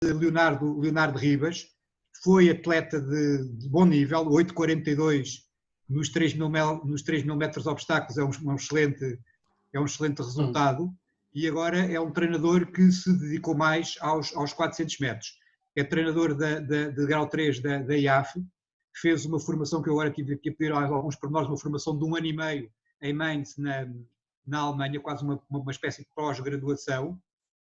Leonardo Ribas, foi atleta de bom nível, 8,42 nos 3.000 metros obstáculos, é um excelente resultado, e agora é um treinador que se dedicou mais aos 400 metros. É treinador de grau 3 da IAF, fez uma formação que eu agora tive aqui a pedir alguns pormenores, uma formação de 1 ano e meio em Mainz, na Alemanha, quase uma espécie de pós-graduação,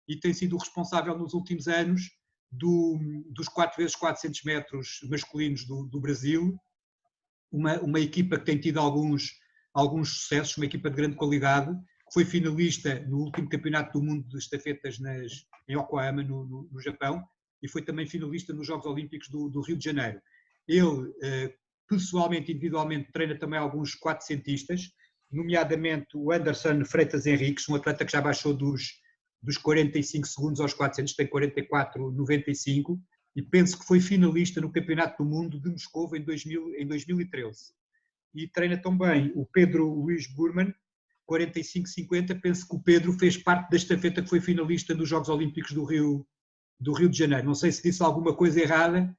e tem sido o responsável nos últimos anos dos 4x400 metros masculinos do Brasil, uma equipa que tem tido alguns sucessos, uma equipa de grande qualidade, foi finalista no último campeonato do mundo de estafetas em Yokohama, no Japão, e foi também finalista nos Jogos Olímpicos do Rio de Janeiro. Ele, pessoalmente, individualmente, treina também alguns 400istas, nomeadamente o Anderson Freitas Henriques, um atleta que já baixou dos 45 segundos aos 400, tem 44,95, e penso que foi finalista no Campeonato do Mundo de Moscou em 2013. E treina também o Pedro Luís Burman, 45,50, penso que o Pedro fez parte da estafeta que foi finalista nos Jogos Olímpicos do Rio de Janeiro. Não sei se disse alguma coisa errada.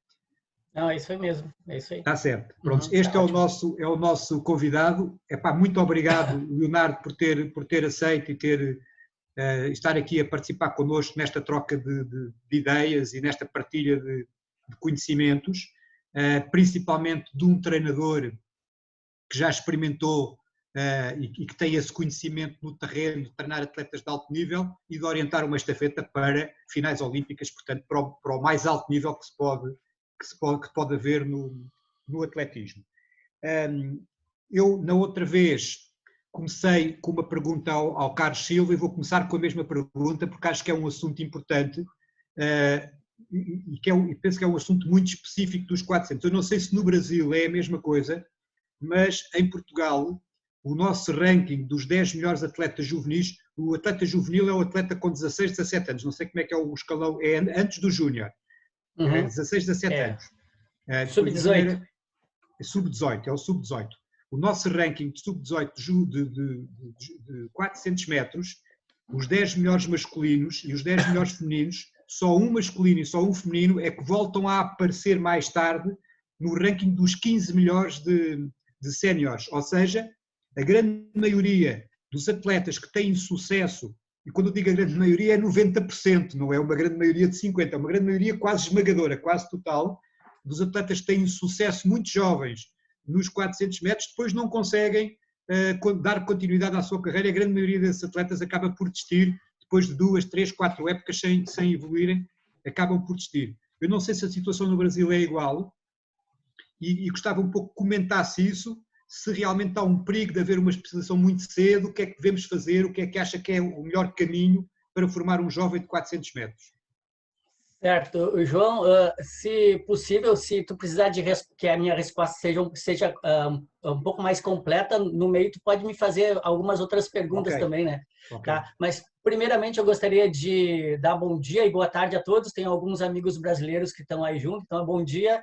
Não, é isso aí mesmo, é isso aí. Está certo. Pronto, este é o nosso convidado. Muito obrigado, Leonardo, por ter aceito e estar aqui a participar connosco nesta troca de ideias e nesta partilha de conhecimentos, principalmente de um treinador que já experimentou e que tem esse conhecimento no terreno de treinar atletas de alto nível e de orientar uma estafeta para finais olímpicas, portanto, para o mais alto nível que pode haver no atletismo. Eu, na outra vez, comecei com uma pergunta ao Carlos Silva e vou começar com a mesma pergunta, porque acho que é um assunto importante e penso que é um assunto muito específico dos 400. Eu não sei se no Brasil é a mesma coisa, mas em Portugal, o nosso ranking dos 10 melhores atletas juvenis, o atleta juvenil é o atleta com 16, 17 anos, não sei como é que é o escalão, é antes do júnior, 16, 17 anos. Sub-18. Sub-18, é o sub-18. O nosso ranking de sub-18 de 400 metros, os 10 melhores masculinos e os 10 melhores femininos, só um masculino e só um feminino é que voltam a aparecer mais tarde no ranking dos 15 melhores de séniores. Ou seja, a grande maioria dos atletas que têm sucesso, e quando eu digo a grande maioria é 90%, não é uma grande maioria de 50%, é uma grande maioria quase esmagadora, quase total, dos atletas que têm sucesso muito jovens nos 400 metros, depois não conseguem dar continuidade à sua carreira. A grande maioria desses atletas acaba por desistir, depois de 2, 3, 4 épocas sem evoluírem, acabam por desistir. Eu não sei se a situação no Brasil é igual e gostava um pouco que comentasse isso, se realmente há um perigo de haver uma especialização muito cedo, o que é que devemos fazer, o que é que acha que é o melhor caminho para formar um jovem de 400 metros. Certo. João, se possível, se tu precisar que a minha resposta seja um pouco mais completa, no meio tu pode me fazer algumas outras perguntas também, né? Okay. Tá? Mas, primeiramente, eu gostaria de dar bom dia e boa tarde a todos. Tem alguns amigos brasileiros que estão aí junto, então bom dia.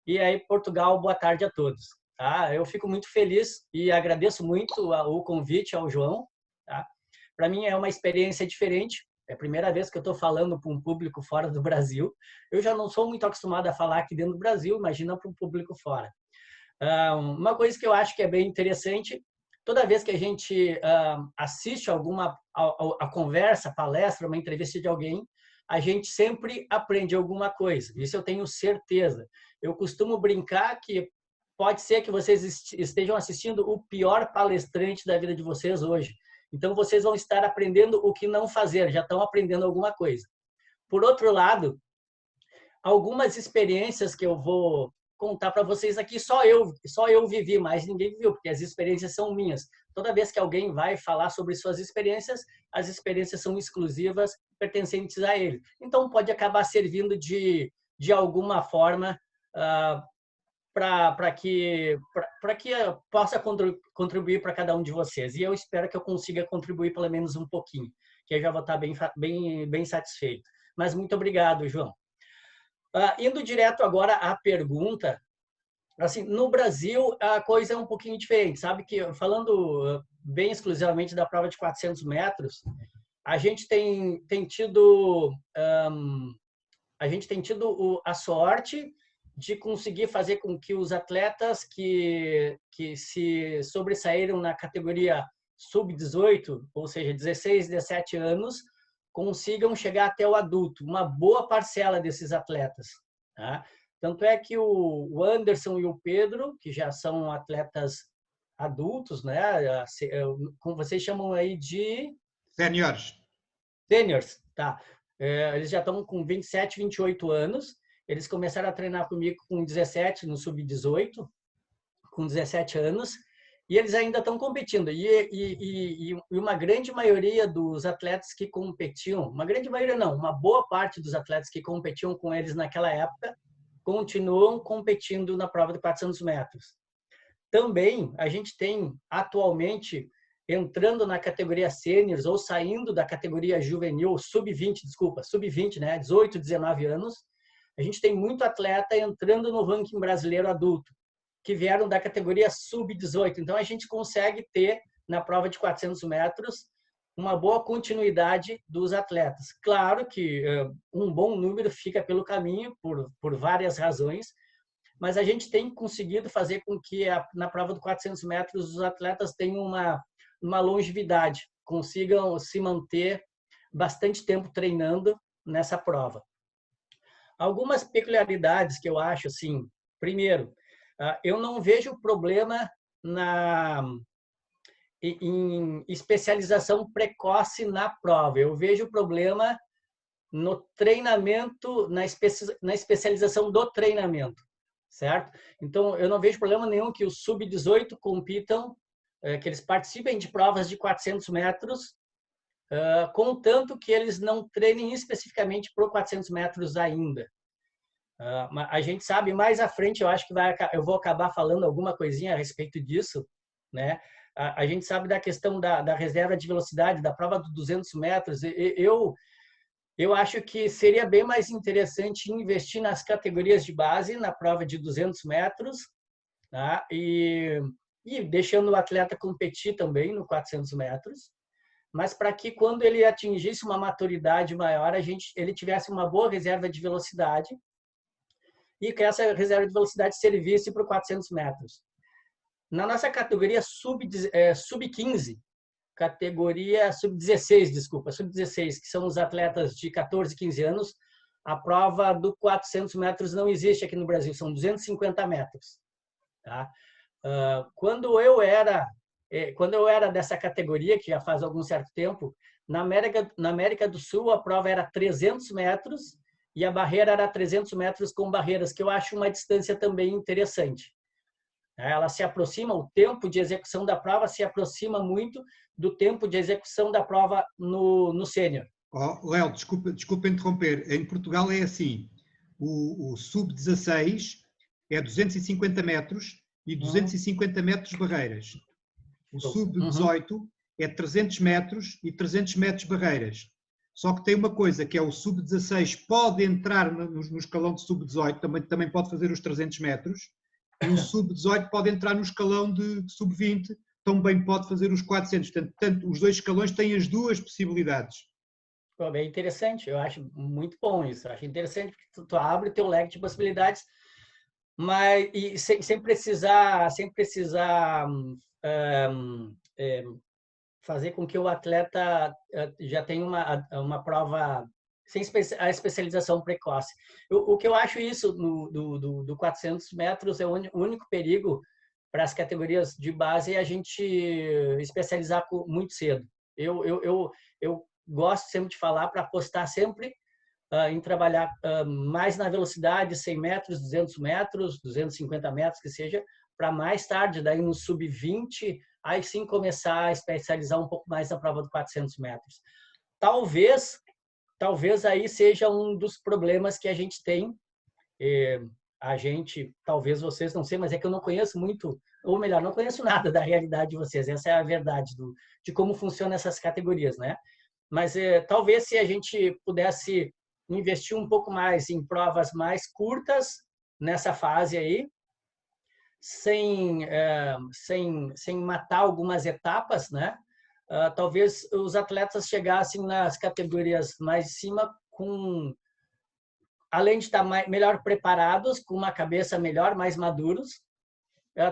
E aí, Portugal, boa tarde a todos. Tá? Eu fico muito feliz e agradeço muito o convite ao João. Tá? Para mim é uma experiência diferente. É a primeira vez que eu estou falando para um público fora do Brasil. Eu já não sou muito acostumado a falar aqui dentro do Brasil, imagina para um público fora. Uma coisa que eu acho que é bem interessante, toda vez que a gente assiste a conversa, palestra, uma entrevista de alguém, a gente sempre aprende alguma coisa. Isso eu tenho certeza. Eu costumo brincar que pode ser que vocês estejam assistindo o pior palestrante da vida de vocês hoje. Então, vocês vão estar aprendendo o que não fazer, já estão aprendendo alguma coisa. Por outro lado, algumas experiências que eu vou contar para vocês aqui, só eu vivi, mas ninguém viveu, porque as experiências são minhas. Toda vez que alguém vai falar sobre suas experiências, as experiências são exclusivas, pertencentes a ele. Então, pode acabar servindo de alguma forma para que eu possa contribuir para cada um de vocês. E eu espero que eu consiga contribuir pelo menos um pouquinho, que eu já vou estar bem satisfeito. Mas muito obrigado, João. Indo direto agora à pergunta, assim, no Brasil a coisa é um pouquinho diferente, sabe? Que falando bem exclusivamente da prova de 400 metros, a gente tem tido a gente tem tido a sorte de conseguir fazer com que os atletas que se sobressaíram na categoria sub-18, ou seja, 16, 17 anos, consigam chegar até o adulto, uma boa parcela desses atletas. Tá? Tanto é que o Anderson e o Pedro, que já são atletas adultos, né? Como vocês chamam aí de... Séniores. Seniors, tá. Eles já estão com 27, 28 anos. Eles começaram a treinar comigo com 17, no sub-18, com 17 anos. E eles ainda estão competindo. E uma grande maioria dos atletas que competiam, uma grande maioria não, uma boa parte dos atletas que competiam com eles naquela época, continuam competindo na prova de 400 metros. Também a gente tem atualmente, entrando na categoria sêniors ou saindo da categoria juvenil, sub-20, desculpa, sub-20, né, 18, 19 anos, a gente tem muito atleta entrando no ranking brasileiro adulto, que vieram da categoria sub-18. Então, a gente consegue ter, na prova de 400 metros, uma boa continuidade dos atletas. Claro que um bom número fica pelo caminho, por várias razões, mas a gente tem conseguido fazer com que, na prova de 400 metros, os atletas tenham uma longevidade, consigam se manter bastante tempo treinando nessa prova. Algumas peculiaridades que eu acho, assim, primeiro, eu não vejo problema em especialização precoce na prova. Eu vejo problema no treinamento, na especialização do treinamento, certo? Então, eu não vejo problema nenhum que os sub-18 compitam, que eles participem de provas de 400 metros, contanto que eles não treinem especificamente para 400 metros ainda. A gente sabe, mais à frente, eu acho que eu vou acabar falando alguma coisinha a respeito disso, né? A gente sabe da questão da reserva de velocidade, da prova dos 200 metros. Eu acho que seria bem mais interessante investir nas categorias de base, na prova de 200 metros, tá? E deixando o atleta competir também no 400 metros, mas para que quando ele atingisse uma maturidade maior, ele tivesse uma boa reserva de velocidade e que essa reserva de velocidade servisse para 400 metros. Na nossa categoria sub-15, categoria sub-16, desculpa, sub-16, que são os atletas de 14, 15 anos, a prova do 400 metros não existe aqui no Brasil, são 250 metros. Tá? Quando eu era dessa categoria, que já faz algum certo tempo, na América do Sul, a prova era 300 metros e a barreira era 300 metros com barreiras, que eu acho uma distância também interessante. Ela se aproxima, o tempo de execução da prova se aproxima muito do tempo de execução da prova no sênior. Léo, desculpa interromper. Em Portugal é assim, o sub-16 é 250 metros e 250 metros barreiras. O sub-18 é 300 metros e 300 metros barreiras. Só que tem uma coisa, que é o sub-16 pode entrar no escalão de sub-18, também pode fazer os 300 metros, e o sub-18 pode entrar no escalão de sub-20, também pode fazer os 400. Portanto, os dois escalões têm as duas possibilidades. Bem interessante, eu acho muito bom isso. Eu acho interessante porque tu abre o teu leque de possibilidades, mas sem precisar fazer com que o atleta já tenha uma prova sem a especialização precoce. O que eu acho isso do 400 metros é o único perigo para as categorias de base é a gente especializar muito cedo. Eu gosto sempre de falar para apostar sempre em trabalhar mais na velocidade, 100 metros, 200 metros, 250 metros, que seja, para mais tarde, daí no sub-20, aí sim começar a especializar um pouco mais na prova de 400 metros. Talvez aí seja um dos problemas que a gente tem. Talvez vocês, não sei, mas é que eu não conheço muito, ou melhor, não conheço nada da realidade de vocês. Essa é a verdade de como funcionam essas categorias, né? Mas talvez se a gente pudesse investir um pouco mais em provas mais curtas nessa fase aí, sem matar algumas etapas, né? Talvez os atletas chegassem nas categorias mais de cima além de estar melhor preparados, com uma cabeça melhor, mais maduros,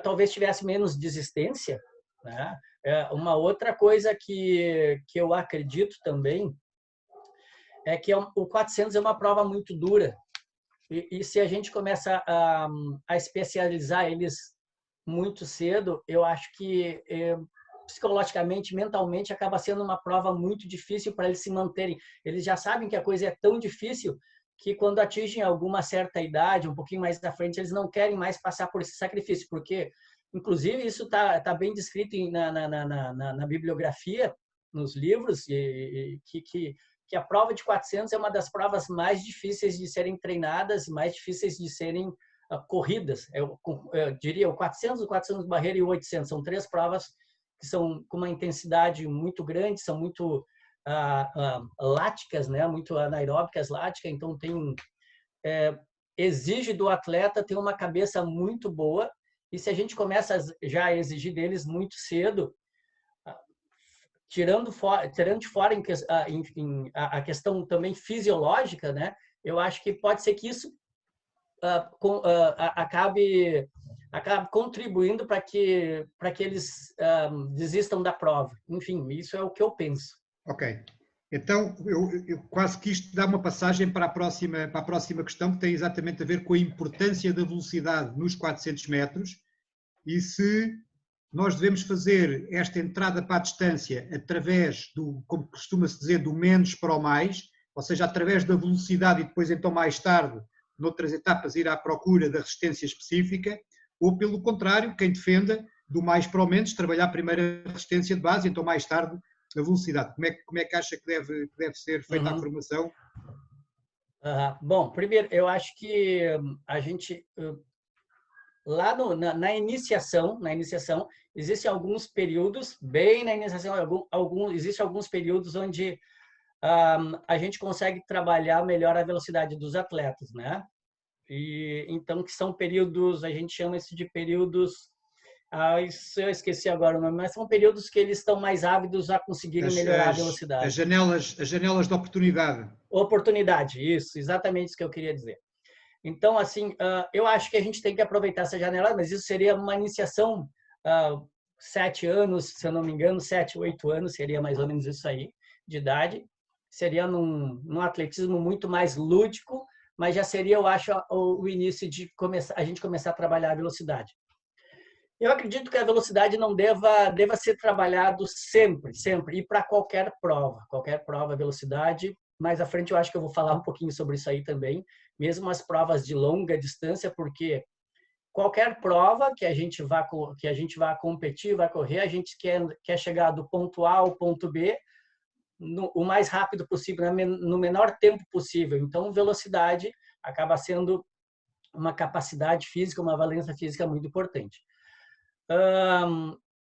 talvez tivesse menos desistência, né? Uma outra coisa que eu acredito também é que o 400 é uma prova muito dura. E se a gente começa a especializar eles muito cedo, eu acho que psicologicamente, mentalmente, acaba sendo uma prova muito difícil para eles se manterem. Eles já sabem que a coisa é tão difícil que quando atingem alguma certa idade, um pouquinho mais à frente, eles não querem mais passar por esse sacrifício, porque, inclusive, isso tá bem descrito na bibliografia, nos livros, que a prova de 400 é uma das provas mais difíceis de serem treinadas, mais difíceis de serem corridas. Eu diria o 400, o 400 barreira e o 800. São 3 provas que são com uma intensidade muito grande, são muito láticas, né? Muito anaeróbicas, láticas. Então, exige do atleta ter uma cabeça muito boa. E se a gente começa já a exigir deles muito cedo, tirando de fora a questão também fisiológica, né? Eu acho que pode ser que isso acabe contribuindo para que eles desistam da prova. Enfim, isso é o que eu penso. Ok. Então, eu quase que isto dá uma passagem para a próxima questão, que tem exatamente a ver com a importância da velocidade nos 400 metros e se nós devemos fazer esta entrada para a distância através do, como costuma-se dizer, do menos para o mais, ou seja, através da velocidade e depois então mais tarde, noutras etapas, ir à procura da resistência específica, ou pelo contrário, quem defenda do mais para o menos, trabalhar primeiro a resistência de base e então mais tarde a velocidade. Como é que acha que deve ser feita a formação? Bom, primeiro, eu acho que a gente... Lá na iniciação, existem alguns períodos, bem na iniciação, existem alguns períodos onde a gente consegue trabalhar melhor a velocidade dos atletas, né? E então que são períodos, a gente chama isso de períodos, isso eu esqueci agora o nome, mas são períodos que eles estão mais ávidos a conseguirem melhorar a velocidade. As janelas de oportunidade. Oportunidade, isso, exatamente isso que eu queria dizer. Então, assim, eu acho que a gente tem que aproveitar essa janela, mas isso seria uma iniciação, 7 anos, se eu não me engano, 7, 8 anos, seria mais ou menos isso aí, de idade. Seria num atletismo muito mais lúdico, mas já seria, eu acho, o início de a gente começar a trabalhar a velocidade. Eu acredito que a velocidade não deva ser trabalhado sempre, e para qualquer prova, a velocidade. Mais à frente eu acho que eu vou falar um pouquinho sobre isso aí também, mesmo as provas de longa distância, porque qualquer prova que a gente vá competir, vai correr, a gente quer chegar do ponto A ao ponto B o mais rápido possível, no menor tempo possível. Então, velocidade acaba sendo uma capacidade física, uma valência física muito importante.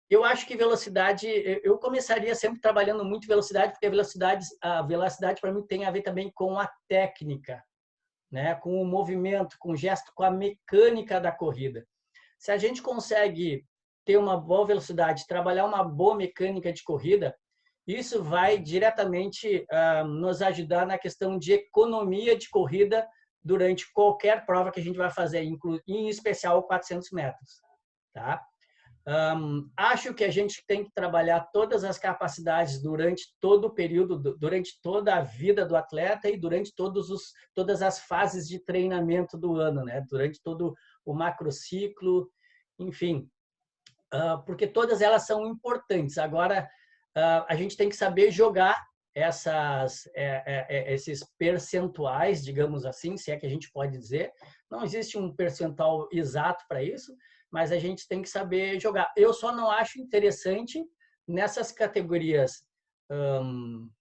Eu acho que velocidade, eu começaria sempre trabalhando muito velocidade, porque a velocidade para mim tem a ver também com a técnica, né? Com o movimento, com o gesto, com a mecânica da corrida. Se a gente consegue ter uma boa velocidade, trabalhar uma boa mecânica de corrida, isso vai diretamente nos ajudar na questão de economia de corrida durante qualquer prova que a gente vai fazer, em especial 400 metros. Tá? Acho que a gente tem que trabalhar todas as capacidades durante todo o período, durante toda a vida do atleta e durante todas as fases de treinamento do ano, né? Durante todo o macrociclo, enfim, porque todas elas são importantes. Agora, a gente tem que saber jogar esses percentuais, digamos assim, se é que a gente pode dizer. Não existe um percentual exato para isso, mas a gente tem que saber jogar. Eu só não acho interessante nessas categorias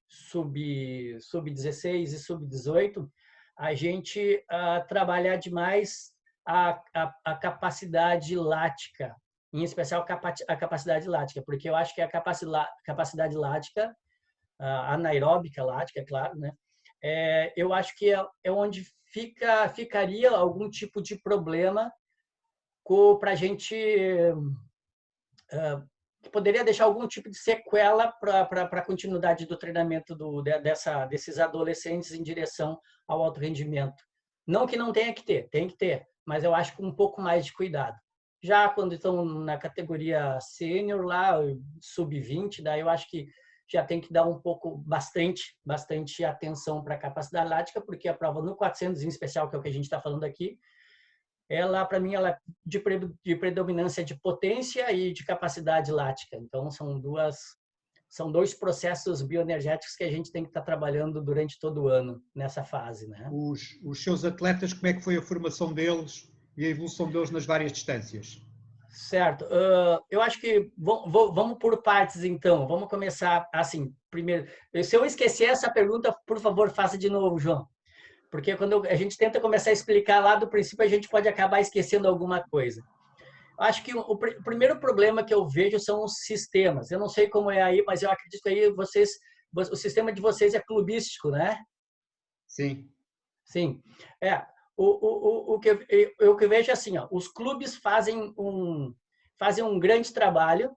sub-16 e sub-18 a gente trabalhar demais a capacidade lática, em especial a capacidade lática, porque eu acho que a capacidade lática, anaeróbica lática, é claro, né? Eu acho que é onde ficaria algum tipo de problema para a gente, poderia deixar algum tipo de sequela para a continuidade do treinamento desses adolescentes em direção ao alto rendimento. Não que não tenha que ter, tem que ter, mas eu acho que um pouco mais de cuidado. Já quando estão na categoria sênior lá, sub-20, daí eu acho que já tem que dar um pouco, bastante atenção para a capacidade lática, porque a prova no 400 em especial, que é o que a gente está falando aqui, ela, para mim, ela é de predominância de potência e de capacidade lática. Então, são dois processos bioenergéticos que a gente tem que estar trabalhando durante todo o ano nessa fase, né? Os seus atletas, como é que foi a formação deles e a evolução deles nas várias distâncias? Certo. Eu acho que vamos por partes, então. Vamos começar assim. Primeiro, se eu esquecer essa pergunta, por favor, faça de novo, João. Porque quando a gente tenta começar a explicar lá do princípio, a gente pode acabar esquecendo alguma coisa. Acho que o primeiro problema que eu vejo são os sistemas. Eu não sei como é aí, mas eu acredito que aí o sistema de vocês é clubístico, né? Sim. Sim. O que eu vejo é assim, ó, os clubes fazem um grande trabalho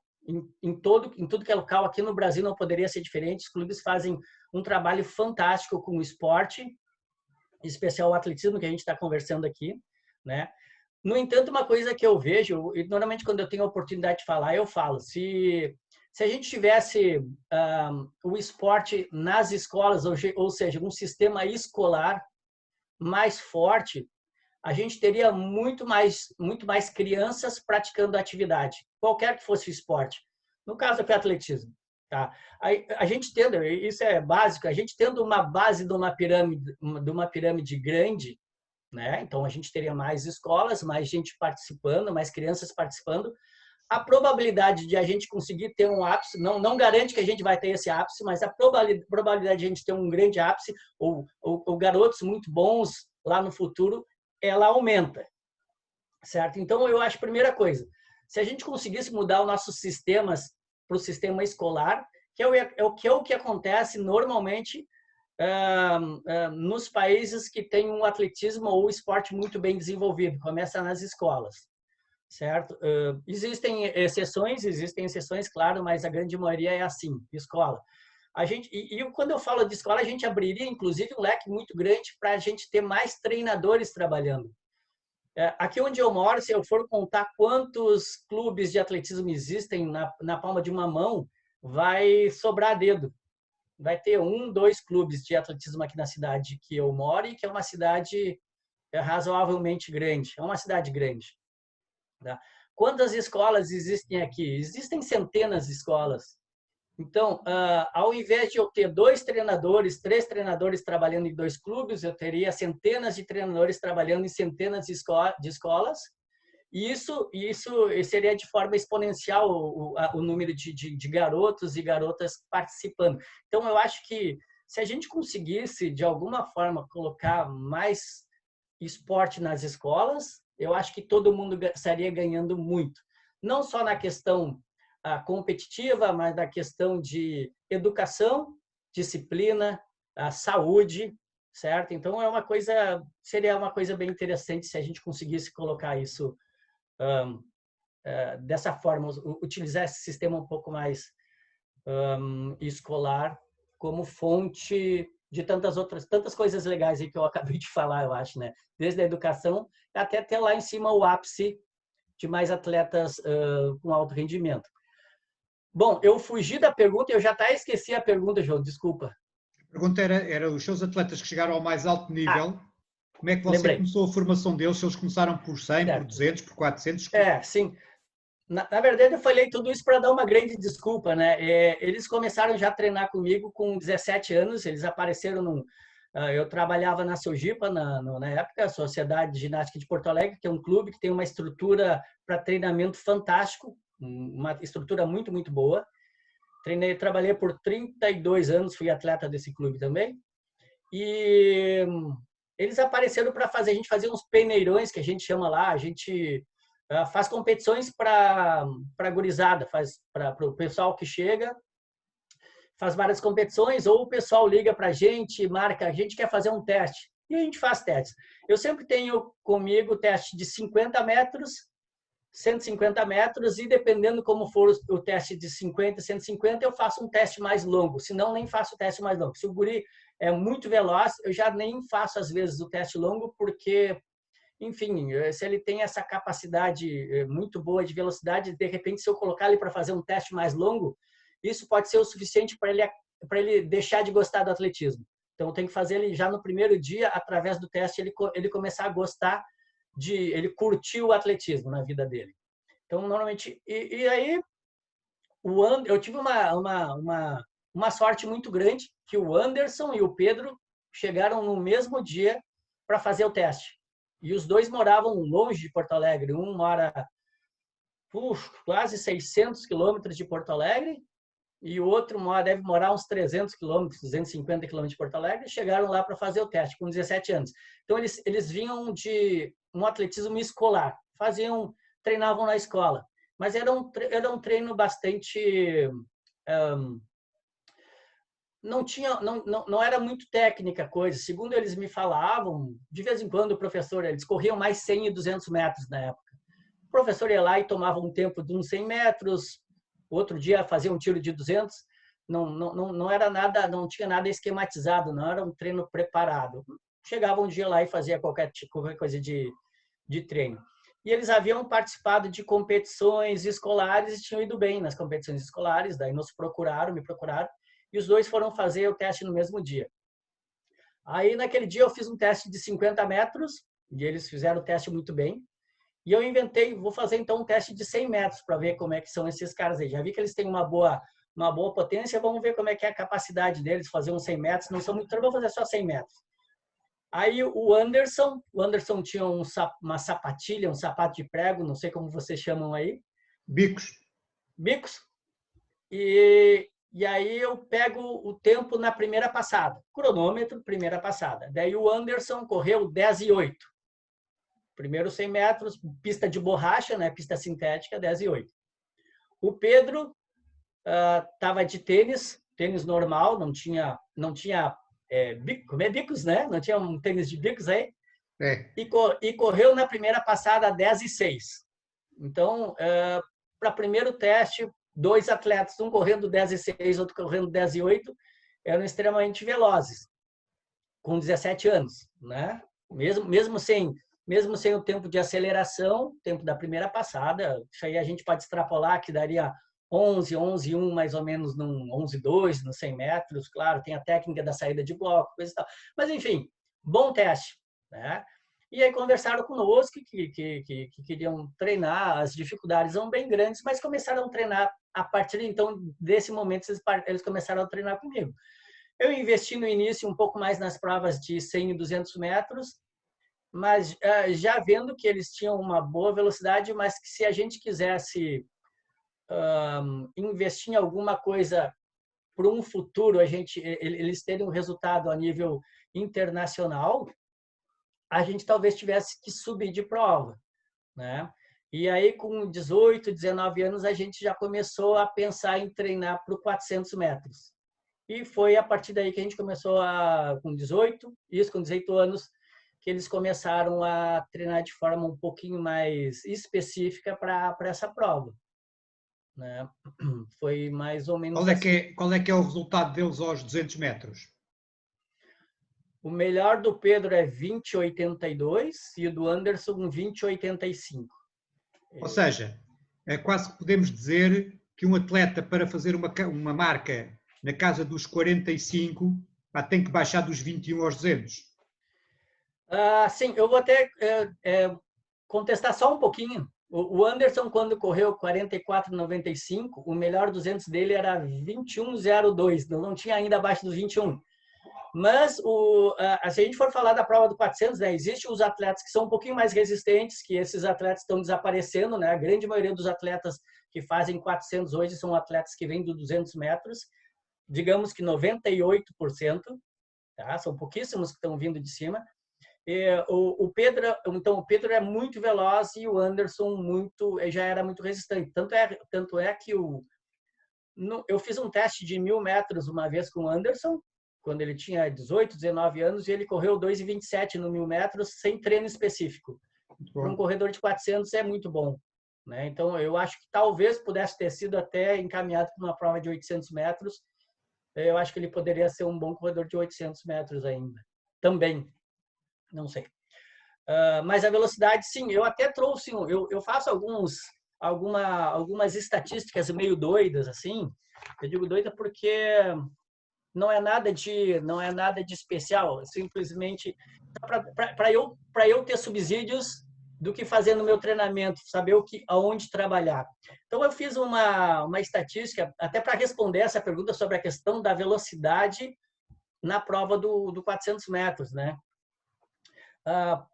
em tudo que é local. Aqui no Brasil não poderia ser diferente. Os clubes fazem um trabalho fantástico com o esporte, em especial o atletismo que a gente está conversando aqui, né? No entanto, uma coisa que eu vejo, e normalmente quando eu tenho a oportunidade de falar, eu falo, se a gente tivesse o esporte nas escolas, ou seja, um sistema escolar mais forte, a gente teria muito mais crianças praticando atividade, qualquer que fosse o esporte. No caso aqui, atletismo. Tá? A gente tendo, isso é básico, a gente tendo uma base de uma pirâmide grande, né? Então a gente teria mais escolas, mais gente participando, mais crianças participando. A probabilidade de a gente conseguir ter um ápice, não garante que a gente vai ter esse ápice, mas a probabilidade de a gente ter um grande ápice ou garotos muito bons lá no futuro, ela aumenta, certo? Então eu acho, primeira coisa, se a gente conseguisse mudar os nossos sistemas para o sistema escolar, que é o que acontece normalmente nos países que têm um atletismo ou esporte muito bem desenvolvido, começa nas escolas, certo? Existem exceções, claro, mas a grande maioria é assim, escola. Quando eu falo de escola, a gente abriria, inclusive, um leque muito grande para a gente ter mais treinadores trabalhando. Aqui onde eu moro, se eu for contar quantos clubes de atletismo existem na palma de uma mão, vai sobrar dedo. Vai ter 2 clubes de atletismo aqui na cidade que eu moro, e que é uma cidade razoavelmente grande. É uma cidade grande. Tá? Quantas escolas existem aqui? Existem centenas de escolas. Então, ao invés de eu ter 2 treinadores, 3 treinadores trabalhando em 2 clubes, eu teria centenas de treinadores trabalhando em centenas de escolas. E isso seria de forma exponencial o número de garotos e garotas participando. Então, eu acho que se a gente conseguisse, de alguma forma, colocar mais esporte nas escolas, eu acho que todo mundo estaria ganhando muito. Não só na questão competitiva, mas na questão de educação, disciplina, saúde, certo? Então, seria uma coisa bem interessante se a gente conseguisse colocar isso dessa forma, utilizar esse sistema um pouco mais escolar como fonte de tantas coisas legais aí que eu acabei de falar, eu acho, né? Desde a educação até ter lá em cima o ápice de mais atletas com alto rendimento. Bom, eu fugi da pergunta, eu já até esqueci a pergunta, João, desculpa. A pergunta era os seus atletas que chegaram ao mais alto nível, como é que você lembrei. começou a formação deles? Se eles começaram por 100, certo, por 200, por 400? Sim. Na verdade, eu falei tudo isso para dar uma grande desculpa, né? Eles começaram já a treinar comigo com 17 anos, eles apareceram eu trabalhava na Sojipa, na época, a Sociedade de Ginástica de Porto Alegre, que é um clube que tem uma estrutura para treinamento fantástico, uma estrutura muito, muito boa. Trabalhei por 32 anos, fui atleta desse clube também. E eles apareceram para a gente fazia uns peneirões, que a gente chama lá, a gente faz competições para a gurizada, faz para o pessoal que chega, faz várias competições, ou o pessoal liga para a gente, marca, a gente quer fazer um teste, e a gente faz testes. Eu sempre tenho comigo teste de 50 metros, 150 metros, e dependendo como for o teste de 50, 150, eu faço um teste mais longo, senão nem faço o teste mais longo. Se o guri é muito veloz. Eu já nem faço, às vezes, o teste longo, porque, enfim, se ele tem essa capacidade muito boa de velocidade, de repente, se eu colocar ele para fazer um teste mais longo, isso pode ser o suficiente para ele deixar de gostar do atletismo. Então, tem que fazer ele já no primeiro dia, através do teste, ele começar a gostar ele curtir o atletismo na vida dele. Então, normalmente... E aí, eu tive uma sorte muito grande, que o Anderson e o Pedro chegaram no mesmo dia para fazer o teste. E os dois moravam longe de Porto Alegre. Um mora quase 600 quilômetros de Porto Alegre e o outro deve morar uns 300 quilômetros, 250 quilômetros de Porto Alegre, e chegaram lá para fazer o teste com 17 anos. Então, eles vinham de um atletismo escolar, treinavam na escola, mas era um treino bastante... não era muito técnica a coisa. Segundo eles me falavam, de vez em quando eles corriam mais 100 e 200 metros na época. O professor ia lá e tomava um tempo de uns 100 metros, outro dia fazia um tiro de 200. Não era nada, não tinha nada esquematizado, não era um treino preparado. Chegava um dia lá e fazia qualquer coisa de treino. E eles haviam participado de competições escolares e tinham ido bem nas competições escolares, daí me procuraram, e os dois foram fazer o teste no mesmo dia. Aí, naquele dia, eu fiz um teste de 50 metros, e eles fizeram o teste muito bem. E eu vou fazer então um teste de 100 metros para ver como é que são esses caras aí. Já vi que eles têm uma boa potência, vamos ver como é que é a capacidade deles fazer uns 100 metros. Não são muito, então vou fazer só 100 metros. Aí o Anderson tinha uma sapatilha, um sapato de prego, não sei como vocês chamam aí. Bicos. E aí eu pego o tempo na primeira passada. Cronômetro, primeira passada. Daí o Anderson correu 10:08. Primeiro 100 metros, pista de borracha, né? Pista sintética, 10:08. O Pedro estava de tênis normal, não tinha bicos, né? Não tinha um tênis de bicos aí. E correu na primeira passada 10:06. Então, para primeiro teste, dois atletas, um correndo 10:06, outro correndo 10:08, eram extremamente velozes, com 17 anos, né? Mesmo sem o tempo de aceleração, tempo da primeira passada, isso aí a gente pode extrapolar que daria 11:1 mais ou menos, num 11:2, nos 100 metros, claro, tem a técnica da saída de bloco, coisa e tal. Mas, enfim, bom teste, né? E aí conversaram conosco que queriam treinar, as dificuldades são bem grandes, mas começaram a treinar. A partir, então, desse momento, eles começaram a treinar comigo. Eu investi no início um pouco mais nas provas de 100 e 200 metros, mas já vendo que eles tinham uma boa velocidade, mas que se a gente quisesse investir em alguma coisa para um futuro, eles terem um resultado a nível internacional, a gente talvez tivesse que subir de prova, né? E aí, com 18, 19 anos, a gente já começou a pensar em treinar para o 400 metros. E foi a partir daí que a gente começou com 18 anos, que eles começaram a treinar de forma um pouquinho mais específica para essa prova, né? Foi mais ou menos Qual é que é o resultado deles aos 200 metros? O melhor do Pedro é 20:82 e o do Anderson 20:85. Ou seja, quase que podemos dizer que um atleta, para fazer uma marca na casa dos 45, tem que baixar dos 21 aos 200. Sim, eu vou até contestar só um pouquinho. O Anderson, quando correu 44:95, o melhor 200 dele era 21:02, não tinha ainda abaixo dos 21. Mas, se a gente for falar da prova do 400, né, existem os atletas que são um pouquinho mais resistentes, que esses atletas estão desaparecendo, né? A grande maioria dos atletas que fazem 400 hoje são atletas que vêm do 200 metros, digamos que 98%, tá? São pouquíssimos que estão vindo de cima. O Pedro é muito veloz e o Anderson já era muito resistente. Tanto é que eu fiz um teste de 1.000 metros uma vez com o Anderson, quando ele tinha 18, 19 anos, e ele correu 2:27 no 1.000 metros, sem treino específico. Para um corredor de 400 é muito bom, né? Então, eu acho que talvez pudesse ter sido até encaminhado para uma prova de 800 metros, eu acho que ele poderia ser um bom corredor de 800 metros ainda. Também, não sei. Mas a velocidade, sim, eu até trouxe, eu faço algumas estatísticas meio doidas, assim. Eu digo doida porque não é nada de especial, simplesmente para eu ter subsídios do que fazer no meu treinamento, saber aonde trabalhar. Então eu fiz uma estatística até para responder essa pergunta sobre a questão da velocidade na prova do 400 metros, né? Para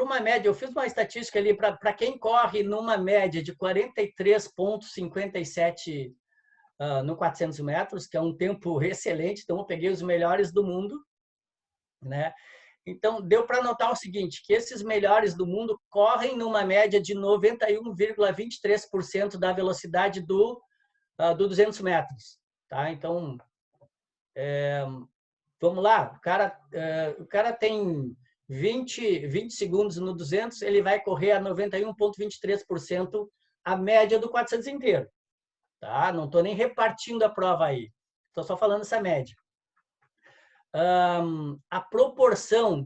uma média, eu fiz uma estatística ali para quem corre numa média de 43,57 no 400 metros, que é um tempo excelente, então eu peguei os melhores do mundo, né? Então, deu para notar o seguinte, que esses melhores do mundo correm numa média de 91,23% da velocidade do 200 metros, tá? Então, vamos lá, o cara tem 20 segundos no 200, ele vai correr a 91,23% a média do 400 inteiro. Tá? Não estou nem repartindo a prova aí. Estou só falando essa média. A proporção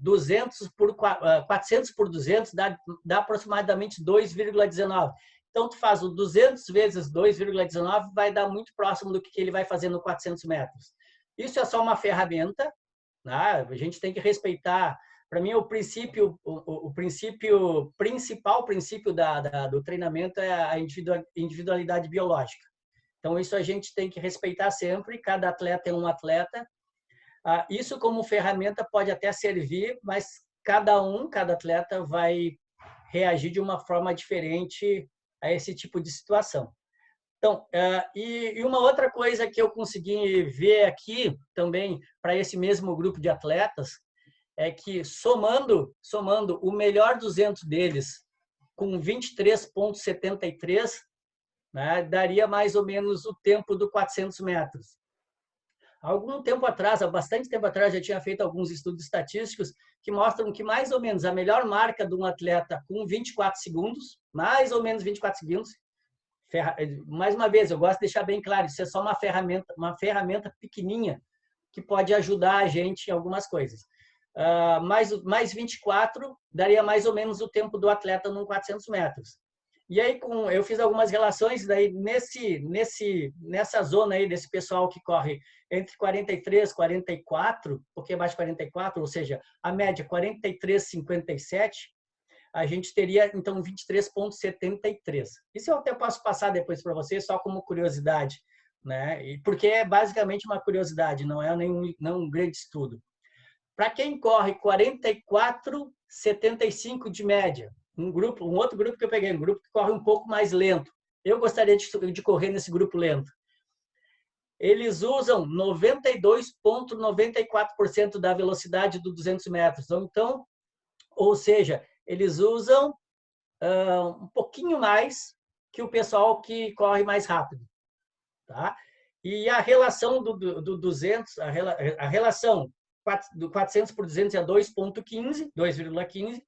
400 por 200 dá aproximadamente 2,19. Então, tu faz o 200 vezes 2,19, vai dar muito próximo do que ele vai fazer no 400 metros. Isso é só uma ferramenta. Tá? A gente tem que respeitar. Para mim, o principal princípio do treinamento é a individualidade biológica. Então, isso a gente tem que respeitar sempre. Cada atleta é um atleta. Isso, como ferramenta, pode até servir, mas cada atleta vai reagir de uma forma diferente a esse tipo de situação. Então, e uma outra coisa que eu consegui ver aqui também para esse mesmo grupo de atletas é que somando o melhor 200 deles com 23,73, né, daria mais ou menos o tempo do 400 metros. Algum tempo atrás, há bastante tempo atrás, já tinha feito alguns estudos estatísticos que mostram que mais ou menos a melhor marca de um atleta com 24 segundos, mais ou menos 24 segundos, mais uma vez, eu gosto de deixar bem claro, isso é só uma ferramenta pequenininha que pode ajudar a gente em algumas coisas. Mais 24 daria mais ou menos o tempo do atleta num 400 metros. E aí eu fiz algumas relações daí nessa zona aí desse pessoal que corre entre 43 e 44, um pouquinho abaixo de 44, ou seja, a média 43,57, a gente teria então 23,73. Isso eu até posso passar depois para vocês só como curiosidade, né? Porque é basicamente uma curiosidade, não é um grande estudo. Para quem corre 44,75 de média, um outro grupo que eu peguei, um grupo que corre um pouco mais lento. Eu gostaria de correr nesse grupo lento. Eles usam 92,94% da velocidade do 200 metros. Então, ou seja, eles usam um pouquinho mais que o pessoal que corre mais rápido. Tá? E a relação do 200, a relação do 400 por 200 é 2,15.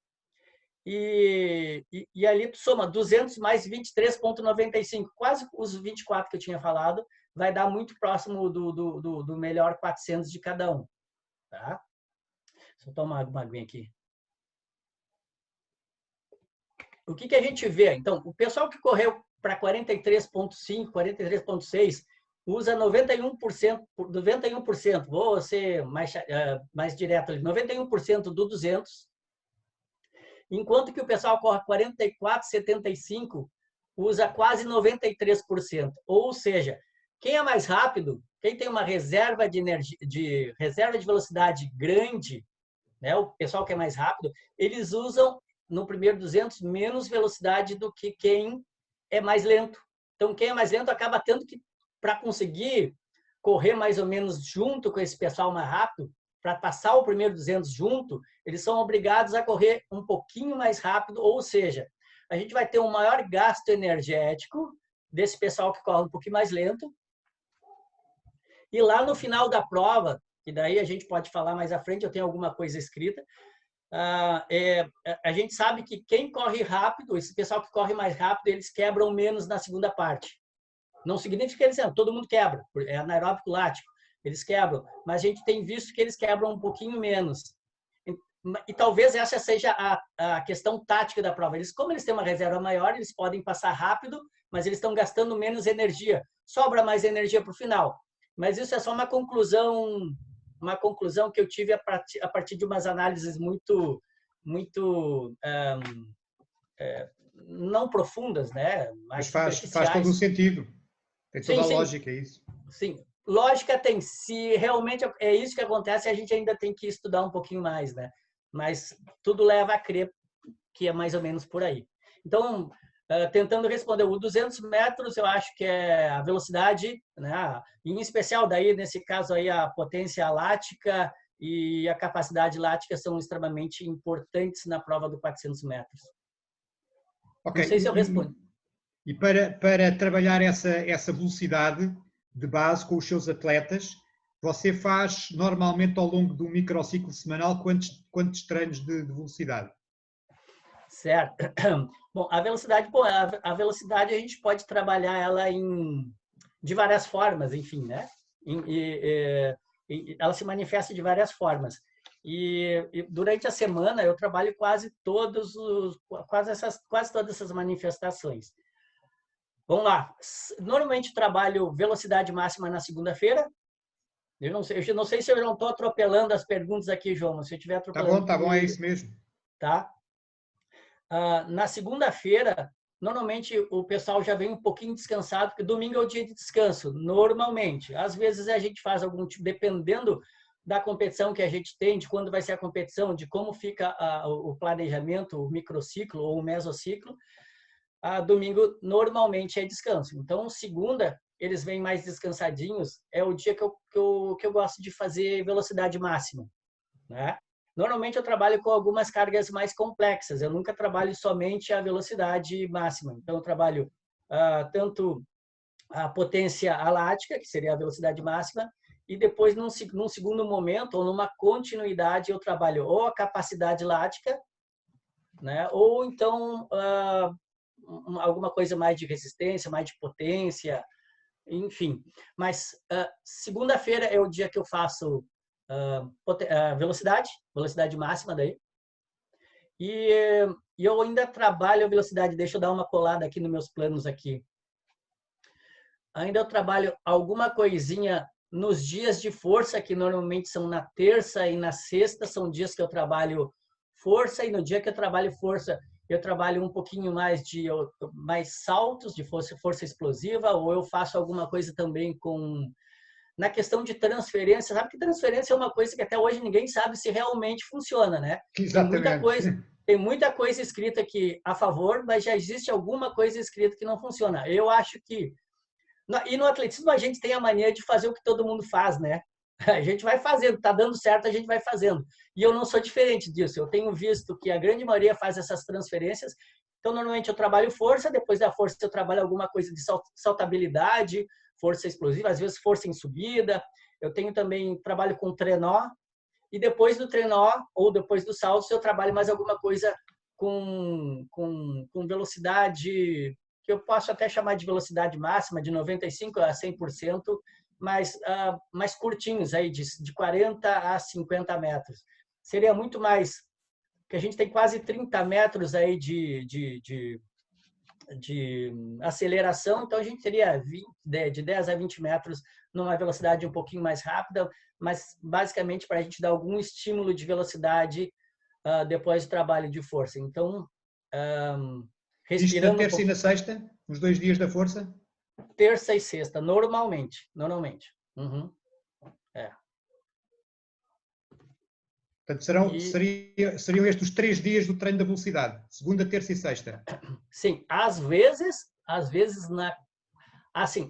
E ali tu soma 200 mais 23,95, quase os 24 que eu tinha falado, vai dar muito próximo do melhor 400 de cada um. Tá? Deixa eu tomar uma aguinha aqui. O que a gente vê? Então, o pessoal que correu para 43,5, 43,6, usa 91%, vou ser mais direto ali, 91% do 200, enquanto que o pessoal corre 44,75, usa quase 93%. Ou seja, quem é mais rápido, quem tem uma reserva de energia, reserva de velocidade grande, né, o pessoal que é mais rápido, eles usam no primeiro 200 menos velocidade do que quem é mais lento. Então, quem é mais lento acaba tendo que, para conseguir correr mais ou menos junto com esse pessoal mais rápido, para passar o primeiro 200 junto, eles são obrigados a correr um pouquinho mais rápido, ou seja, a gente vai ter um maior gasto energético desse pessoal que corre um pouquinho mais lento. E lá no final da prova, que daí a gente pode falar mais à frente, eu tenho alguma coisa escrita, a gente sabe que quem corre rápido, esse pessoal que corre mais rápido, eles quebram menos na segunda parte. Não significa que todo mundo quebra, é anaeróbico lático, eles quebram, mas a gente tem visto que eles quebram um pouquinho menos. E talvez essa seja a questão tática da prova. Como eles têm uma reserva maior, eles podem passar rápido, mas eles estão gastando menos energia. Sobra mais energia para o final. Mas isso é só uma conclusão que eu tive a partir de umas análises muito não profundas, né? Mas faz todo o sentido. Tem toda a lógica, é isso. Sim, lógica tem. Se realmente é isso que acontece, a gente ainda tem que estudar um pouquinho mais, né? Mas tudo leva a crer que é mais ou menos por aí. Então, tentando responder, o 200 metros eu acho que é a velocidade, né? Em especial daí, nesse caso aí, a potência lática e a capacidade lática são extremamente importantes na prova do 400 metros. Okay. Não sei se eu respondo. E para trabalhar essa velocidade de base com os seus atletas, você faz normalmente ao longo do microciclo semanal quantos treinos de velocidade? Certo. Bom, a velocidade a gente pode trabalhar ela de várias formas, enfim, né? Ela se manifesta de várias formas. E durante a semana eu trabalho quase todas essas manifestações. Vamos lá. Normalmente trabalho velocidade máxima na segunda-feira. Eu não sei se eu não estou atropelando as perguntas aqui, João, mas se eu estiver atropelando... Tá bom, é isso mesmo. Tá? Na segunda-feira, normalmente o pessoal já vem um pouquinho descansado, porque domingo é o dia de descanso, normalmente. Às vezes a gente faz algum tipo, dependendo da competição que a gente tem, de quando vai ser a competição, de como fica o planejamento, o microciclo ou o mesociclo, domingo normalmente é descanso. Então, segunda, eles vêm mais descansadinhos, é o dia que eu gosto de fazer velocidade máxima, né? Normalmente eu trabalho com algumas cargas mais complexas, eu nunca trabalho somente a velocidade máxima. Então, eu trabalho tanto a potência alática, que seria a velocidade máxima, e depois, num segundo momento, ou numa continuidade, eu trabalho ou a capacidade lática, né? Ou então alguma coisa mais de resistência, mais de potência, enfim. Mas segunda-feira é o dia que eu faço velocidade máxima daí. E eu ainda trabalho a velocidade, deixa eu dar uma colada aqui nos meus planos aqui. Ainda eu trabalho alguma coisinha nos dias de força, que normalmente são na terça e na sexta, são dias que eu trabalho força, e no dia que eu trabalho força, eu trabalho um pouquinho mais saltos de força explosiva, ou eu faço alguma coisa também na questão de transferência. Sabe que transferência é uma coisa que até hoje ninguém sabe se realmente funciona, né? Exatamente. Tem muita coisa escrita aqui a favor, mas já existe alguma coisa escrita que não funciona. Eu acho que... E no atletismo a gente tem a mania de fazer o que todo mundo faz, né? A gente vai fazendo, tá dando certo, a gente vai fazendo. E eu não sou diferente disso. Eu tenho visto que a grande maioria faz essas transferências. Então, normalmente eu trabalho força, depois da força eu trabalho alguma coisa de saltabilidade, força explosiva, às vezes força em subida. Eu tenho também trabalho com trenó, e depois do trenó ou depois do salto eu trabalho mais alguma coisa com velocidade, que eu posso até chamar de velocidade máxima, de 95% a 100%, mas mais curtinhos, aí, de 40 a 50 metros. Seria muito mais, que a gente tem quase 30 metros aí de aceleração, então a gente teria de 10 a 20 metros numa velocidade um pouquinho mais rápida, mas basicamente para a gente dar algum estímulo de velocidade depois do trabalho de força. Então, respirando... Isto na terça e na sexta? Os 2 dias da força? Terça e sexta, normalmente. Uhum. Portanto, seriam estes os 3 dias do treino da velocidade, segunda, terça e sexta. Sim, às vezes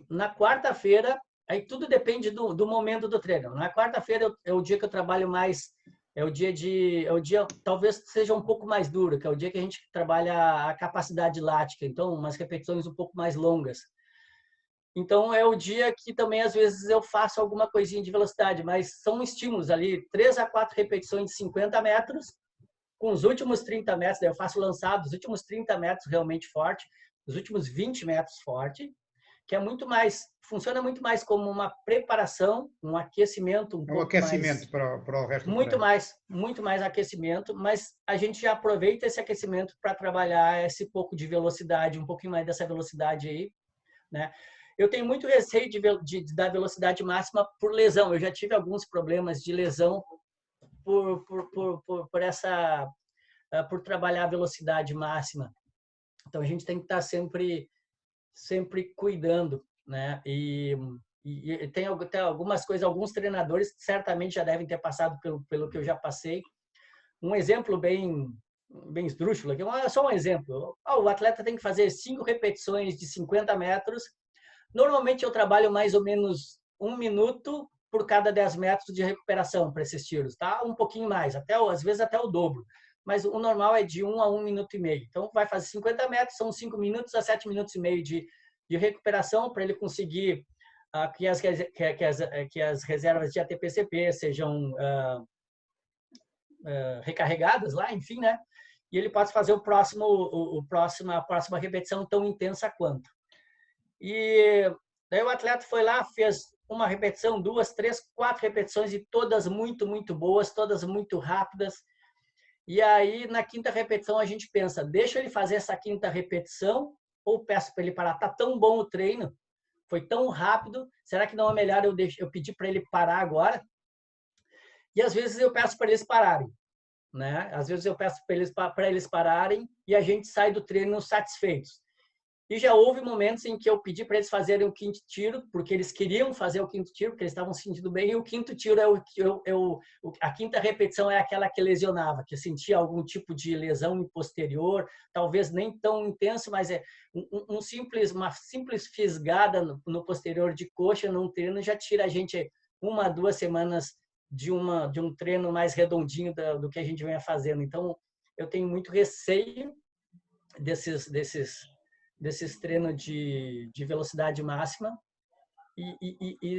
na quarta-feira, aí tudo depende do momento do treino. Na quarta-feira é o dia que eu trabalho mais, é o dia talvez seja um pouco mais duro, que é o dia que a gente trabalha a capacidade lática, então umas repetições um pouco mais longas. Então, é o dia que também, às vezes, eu faço alguma coisinha de velocidade, mas são estímulos ali, 3 a 4 repetições de 50 metros, com os últimos 30 metros, daí eu faço lançado, os últimos 30 metros realmente forte, os últimos 20 metros forte, que é muito mais, funciona muito mais como uma preparação, um aquecimento um pouco aquecimento mais, para o resto do treino. muito mais aquecimento, mas a gente já aproveita esse aquecimento para trabalhar esse pouco de velocidade, um pouquinho mais dessa velocidade aí, né? Eu tenho muito receio da velocidade máxima por lesão. Eu já tive alguns problemas de lesão por trabalhar a velocidade máxima. Então a gente tem que estar sempre cuidando, né? E tem algumas coisas, alguns treinadores certamente já devem ter passado pelo que eu já passei. Um exemplo bem esdrúxulo aqui, só um exemplo. O atleta tem que fazer 5 repetições de 50 metros. Normalmente eu trabalho mais ou menos 1 minuto por cada 10 metros de recuperação para esses tiros, tá? Um pouquinho mais, às vezes até o dobro. Mas o normal é de 1 a 1 minuto e meio. Então, vai fazer 50 metros, são 5 minutos a 7 minutos e meio de recuperação para ele conseguir que as reservas de ATP-CP sejam recarregadas lá, enfim, né? E ele pode fazer a próxima repetição tão intensa quanto. E daí o atleta foi lá, fez uma repetição, 2, 3, 4 repetições e todas muito, muito boas, todas muito rápidas. E aí, na 5ª repetição, a gente pensa, deixa ele fazer essa 5ª repetição ou peço para ele parar? Tá tão bom o treino, foi tão rápido, será que não é melhor eu pedir para ele parar agora? E às vezes eu peço para eles pararem, né? Às vezes eu peço para eles pararem e a gente sai do treino satisfeitos. E já houve momentos em que eu pedi para eles fazerem o 5º tiro, porque eles queriam fazer o 5º tiro, porque eles estavam se sentindo bem, e o 5º tiro a 5ª repetição é aquela que lesionava, que sentia algum tipo de lesão posterior, talvez nem tão intenso, mas é uma simples fisgada no posterior de coxa num treino já tira a gente 1 a 2 semanas de um treino mais redondinho do que a gente vem fazendo. Então, eu tenho muito receio desses treinos de velocidade máxima.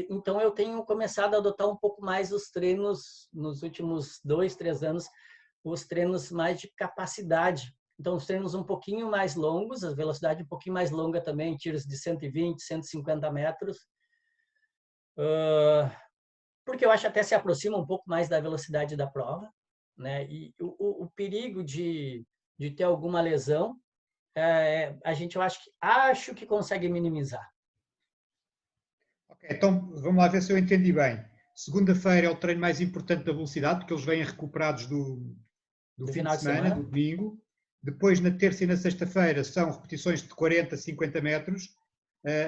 Então, eu tenho começado a adotar um pouco mais os treinos, nos últimos 2, 3 anos, os treinos mais de capacidade. Então, os treinos um pouquinho mais longos, a velocidade um pouquinho mais longa também, tiros de 120, 150 metros, porque eu acho até se aproxima um pouco mais da velocidade da prova, né? E o perigo de ter alguma lesão, a gente eu acho que consegue minimizar. Okay, então vamos lá ver se eu entendi bem. Segunda-feira é o treino mais importante da velocidade, porque eles vêm recuperados do fim de semana, do domingo. Depois, na terça e na sexta-feira, são repetições de 40, 50 metros,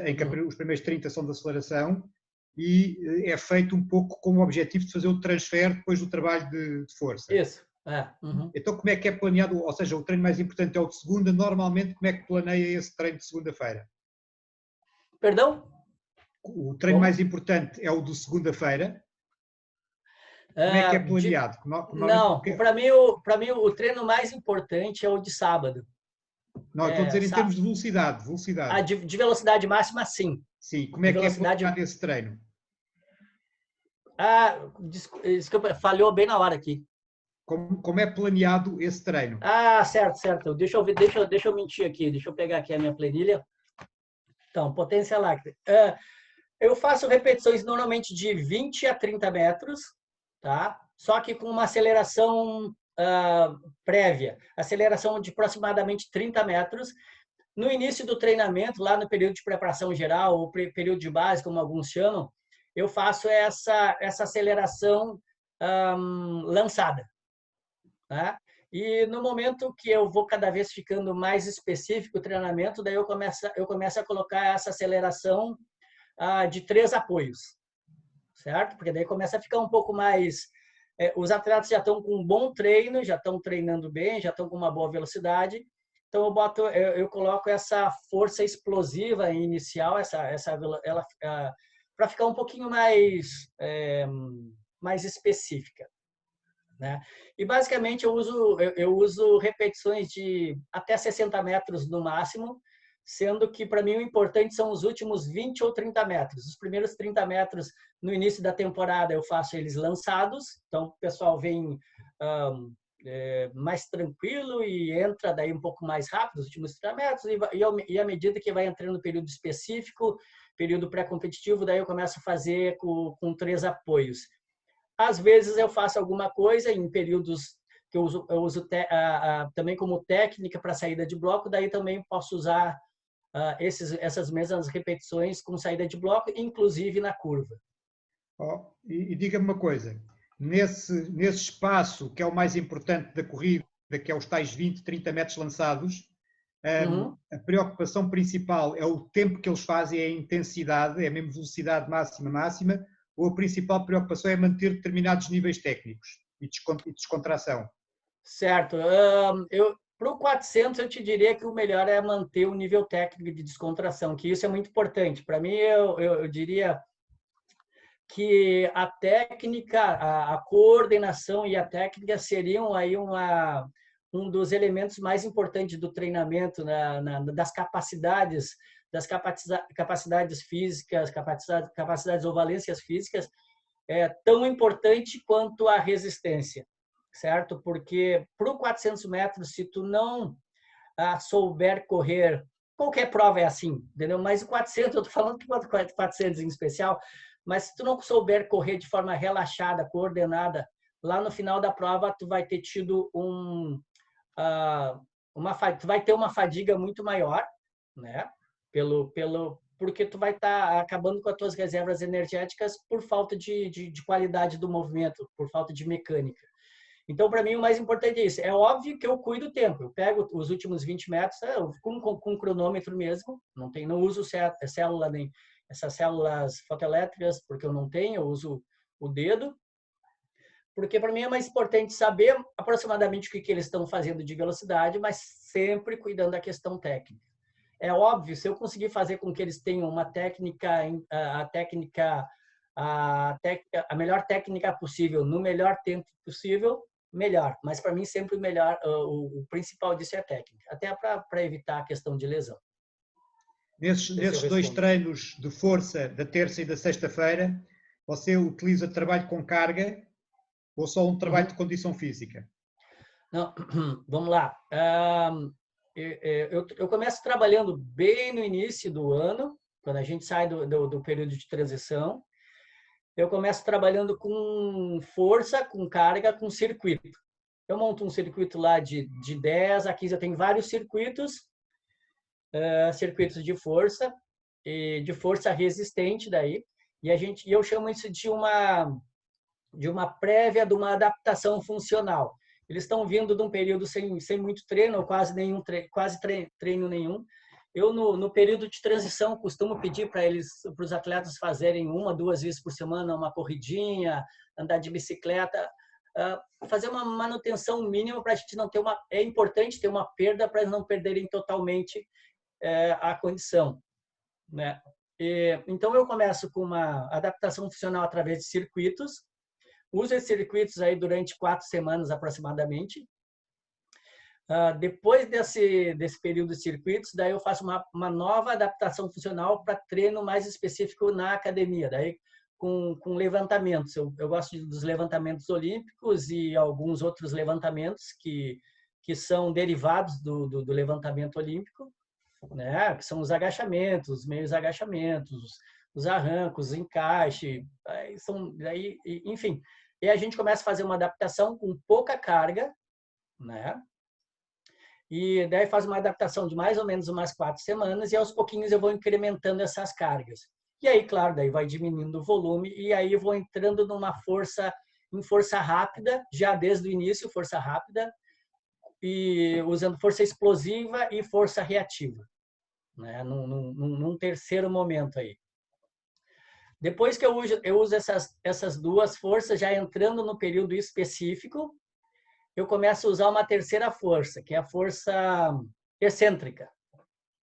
em que os primeiros 30 são de aceleração, e é feito um pouco com o objetivo de fazer o transfer depois do trabalho de força. Isso. Então, como é que é planeado? Ou seja, o treino mais importante é o de segunda. Normalmente, como é que planeia esse treino de segunda-feira? Perdão? O treino mais importante é o de segunda-feira. Como é que é planeado? Não, para mim o treino mais importante é o de sábado. Não, estou a dizer em termos de velocidade. De velocidade máxima, sim. Sim, como é que é planeado esse treino? Desculpa, falhou bem na hora aqui. Como é planeado esse treino? Certo. Deixa eu mentir aqui. Deixa eu pegar aqui a minha planilha. Então, potência láctea. Eu faço repetições normalmente de 20 a 30 metros, tá? Só que com uma aceleração prévia. Aceleração de aproximadamente 30 metros. No início do treinamento, lá no período de preparação geral, ou período de base, como alguns chamam, eu faço essa aceleração lançada. Tá? E no momento que eu vou cada vez ficando mais específico o treinamento, daí eu começo a colocar essa aceleração de 3 apoios, certo? Porque daí começa a ficar um pouco mais... os atletas já estão com um bom treino, já estão treinando bem, já estão com uma boa velocidade, então eu coloco essa força explosiva inicial, para ficar um pouquinho mais específica. Né? E basicamente eu uso repetições de até 60 metros no máximo, sendo que para mim o importante são os últimos 20 ou 30 metros. Os primeiros 30 metros no início da temporada eu faço eles lançados, então o pessoal vem mais tranquilo e entra daí um pouco mais rápido os últimos 30 metros e à medida que vai entrando no período específico, período pré-competitivo, daí eu começo a fazer com 3 apoios. Às vezes eu faço alguma coisa em períodos que eu uso também como técnica para saída de bloco, daí também posso usar essas mesmas repetições com saída de bloco, inclusive na curva. E diga-me uma coisa, nesse espaço que é o mais importante da corrida, que é os tais 20, 30 metros lançados, a preocupação principal é o tempo que eles fazem, é a intensidade, é a mesma velocidade máxima, ou a principal preocupação é manter determinados níveis técnicos e descontração? Certo. Para o 400, eu te diria que o melhor é manter o nível técnico de descontração, que isso é muito importante. Para mim, eu diria que a técnica, a coordenação e a técnica seriam aí um dos elementos mais importantes do treinamento, das capacidades físicas, capacidades ou valências físicas, é tão importante quanto a resistência, certo? Porque para o 400 metros, se tu não souber correr, qualquer prova é assim, entendeu? Mas o 400, eu estou falando que o 400 em especial, mas se tu não souber correr de forma relaxada, coordenada, lá no final da prova tu vai ter tido tu vai ter uma fadiga muito maior, né? Porque tu vai estar acabando com as tuas reservas energéticas por falta de qualidade do movimento, por falta de mecânica. Então, para mim, o mais importante é isso. É óbvio que eu cuido do tempo. Eu pego os últimos 20 metros com cronômetro mesmo. Não uso célula nem essas células fotoelétricas, porque eu não tenho. Eu uso o dedo. Porque, para mim, é mais importante saber aproximadamente o que eles estão fazendo de velocidade, mas sempre cuidando da questão técnica. É óbvio, se eu conseguir fazer com que eles tenham uma técnica, a melhor técnica possível, no melhor tempo possível, melhor. Mas para mim sempre o principal disso é a técnica, até para evitar a questão de lesão. Nesses 2 treinos de força da terça e da sexta-feira, você utiliza trabalho com carga ou só um trabalho de condição física? Não, vamos lá. Eu começo trabalhando bem no início do ano, quando a gente sai do período de transição. Eu começo trabalhando com força, com carga, com circuito. Eu monto um circuito lá de 10 a 15, eu tenho vários circuitos de força, e de força resistente daí, e eu chamo isso de uma prévia, de uma adaptação funcional. Eles estão vindo de um período sem muito treino, ou quase treino nenhum. Eu, no período de transição, costumo pedir para os atletas fazerem 1, 2 vezes por semana uma corridinha, andar de bicicleta, fazer uma manutenção mínima para a gente não ter é importante ter uma perda para eles não perderem totalmente a condição, né? Então, eu começo com uma adaptação funcional através de circuitos, uso esses circuitos aí durante 4 semanas aproximadamente. Depois desse período de circuitos, daí eu faço uma nova adaptação funcional para treino mais específico na academia, daí com levantamentos. Eu gosto dos levantamentos olímpicos e alguns outros levantamentos que são derivados do levantamento olímpico, né? Que são os agachamentos, os meios agachamentos, os arrancos, encaixe, enfim. E a gente começa a fazer uma adaptação com pouca carga, né? E daí faz uma adaptação de mais ou menos umas 4 semanas e aos pouquinhos eu vou incrementando essas cargas. E aí, claro, daí vai diminuindo o volume e aí eu vou entrando em força rápida, já desde o início, força rápida, e usando força explosiva e força reativa, né? Num terceiro momento aí. Depois que eu uso essas 2 forças, já entrando no período específico, eu começo a usar uma terceira força, que é a força excêntrica,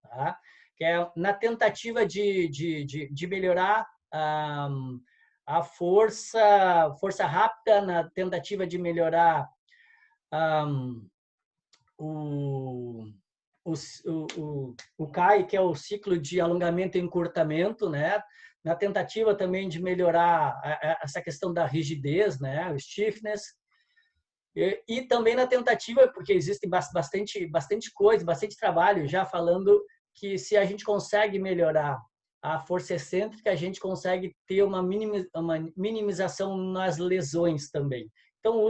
tá? Que é na tentativa de melhorar a força rápida, na tentativa de melhorar o CAI, que é o ciclo de alongamento e encurtamento, né? Na tentativa também de melhorar essa questão da rigidez, né? O stiffness. E também na tentativa, porque existe bastante coisa, bastante trabalho já falando que se a gente consegue melhorar a força excêntrica, a gente consegue ter uma minimização nas lesões também. Então,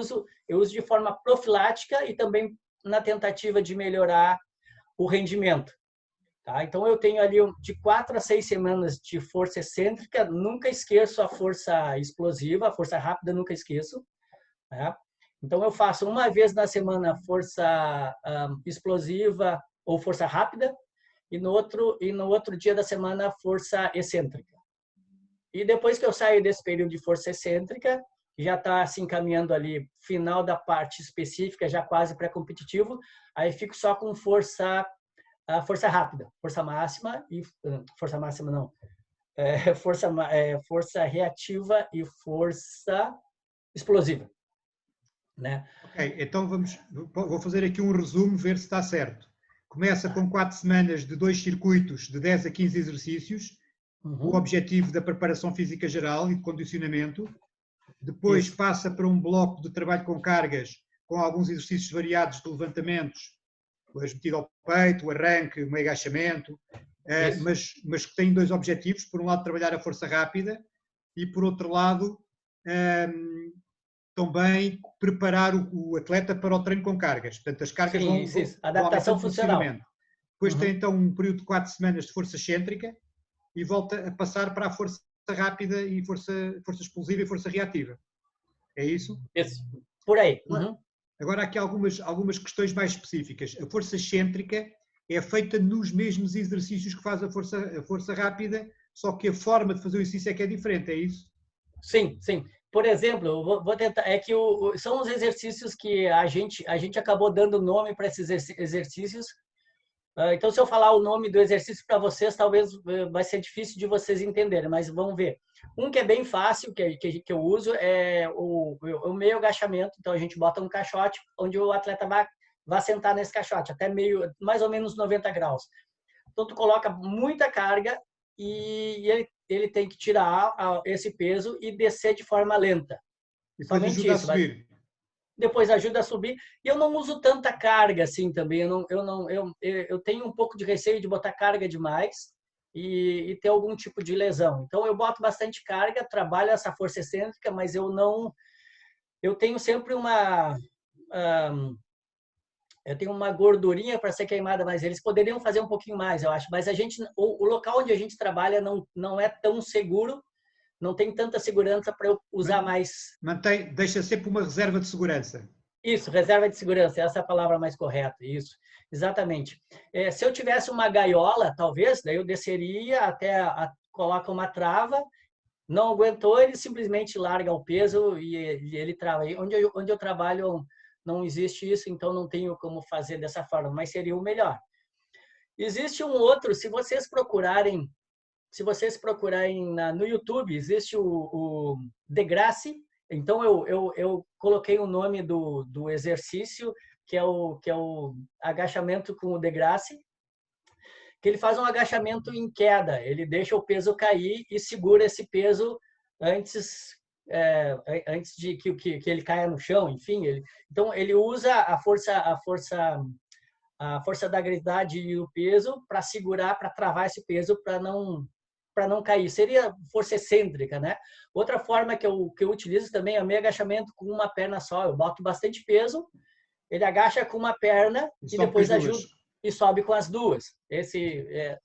eu uso de forma profilática e também na tentativa de melhorar o rendimento. Tá? Então, eu tenho ali de 4 a 6 semanas de força excêntrica, nunca esqueço a força explosiva, a força rápida, nunca esqueço. Né? Então, eu faço uma vez na semana força explosiva ou força rápida, e no outro dia da semana força excêntrica. E depois que eu saio desse período de força excêntrica, já está se encaminhando ali final da parte específica, já quase pré-competitivo, aí fico só com força rápida, força máxima e força máxima não, força reativa e força explosiva, né? Ok, então vou fazer aqui um resumo, ver se está certo. Começa com 4 semanas de 2 circuitos de 10 a 15 exercícios, com o objetivo da preparação física geral e de condicionamento. Depois Isso. passa para um bloco de trabalho com cargas, com alguns exercícios variados de levantamentos, o metido ao peito, o arranque, o meio agachamento, mas que tem 2 objetivos. Por um lado, trabalhar a força rápida e, por outro lado, também preparar o atleta para o treino com cargas. Portanto, as cargas vão adaptação funcional. Depois tem então um período de 4 semanas de força excêntrica e volta a passar para a força rápida e força explosiva e força reativa. É isso? Isso. Por aí. Agora, aqui algumas questões mais específicas. A força excêntrica é feita nos mesmos exercícios que faz a força rápida, só que a forma de fazer o exercício é que é diferente, é isso? Sim, sim. Por exemplo, vou tentar, são os exercícios que a gente acabou dando nome para esses exercícios. Então, se eu falar o nome do exercício para vocês, talvez vai ser difícil de vocês entenderem, mas vamos ver. Um que é bem fácil, que eu uso, é o meio agachamento. Então, a gente bota um caixote, onde o atleta vai sentar nesse caixote, até mais ou menos 90 graus. Então, tu coloca muita carga e ele tem que tirar esse peso e descer de forma lenta. E depois ajuda a subir. Depois ajuda a subir. E eu não uso tanta carga assim também. Eu tenho um pouco de receio de botar carga demais e ter algum tipo de lesão. Então, eu boto bastante carga, trabalho essa força excêntrica, mas eu tenho sempre eu tenho uma gordurinha para ser queimada, mas eles poderiam fazer um pouquinho mais, eu acho. Mas o local onde a gente trabalha não é tão seguro, não tem tanta segurança para eu usar mais. Deixa sempre uma reserva de segurança. Isso, reserva de segurança, essa é a palavra mais correta, isso, exatamente. Se eu tivesse uma gaiola, talvez, daí eu desceria coloca uma trava, não aguentou, ele simplesmente larga o peso e ele trava. Onde eu trabalho não existe isso, então não tenho como fazer dessa forma, mas seria o melhor. Existe um outro, se vocês procurarem no YouTube, existe o Degrassi. Então eu coloquei o nome do exercício, que é o agachamento com o Degrassi, que ele faz um agachamento em queda, ele deixa o peso cair e segura esse peso antes de que ele caia no chão, enfim. Então, ele usa a força da gravidade e o peso para segurar, para travar esse peso, para não cair. Seria força excêntrica, né? Outra forma que eu utilizo também é o meio agachamento com uma perna só. Eu boto bastante peso, ele agacha com uma perna e depois ajuda e sobe com as duas.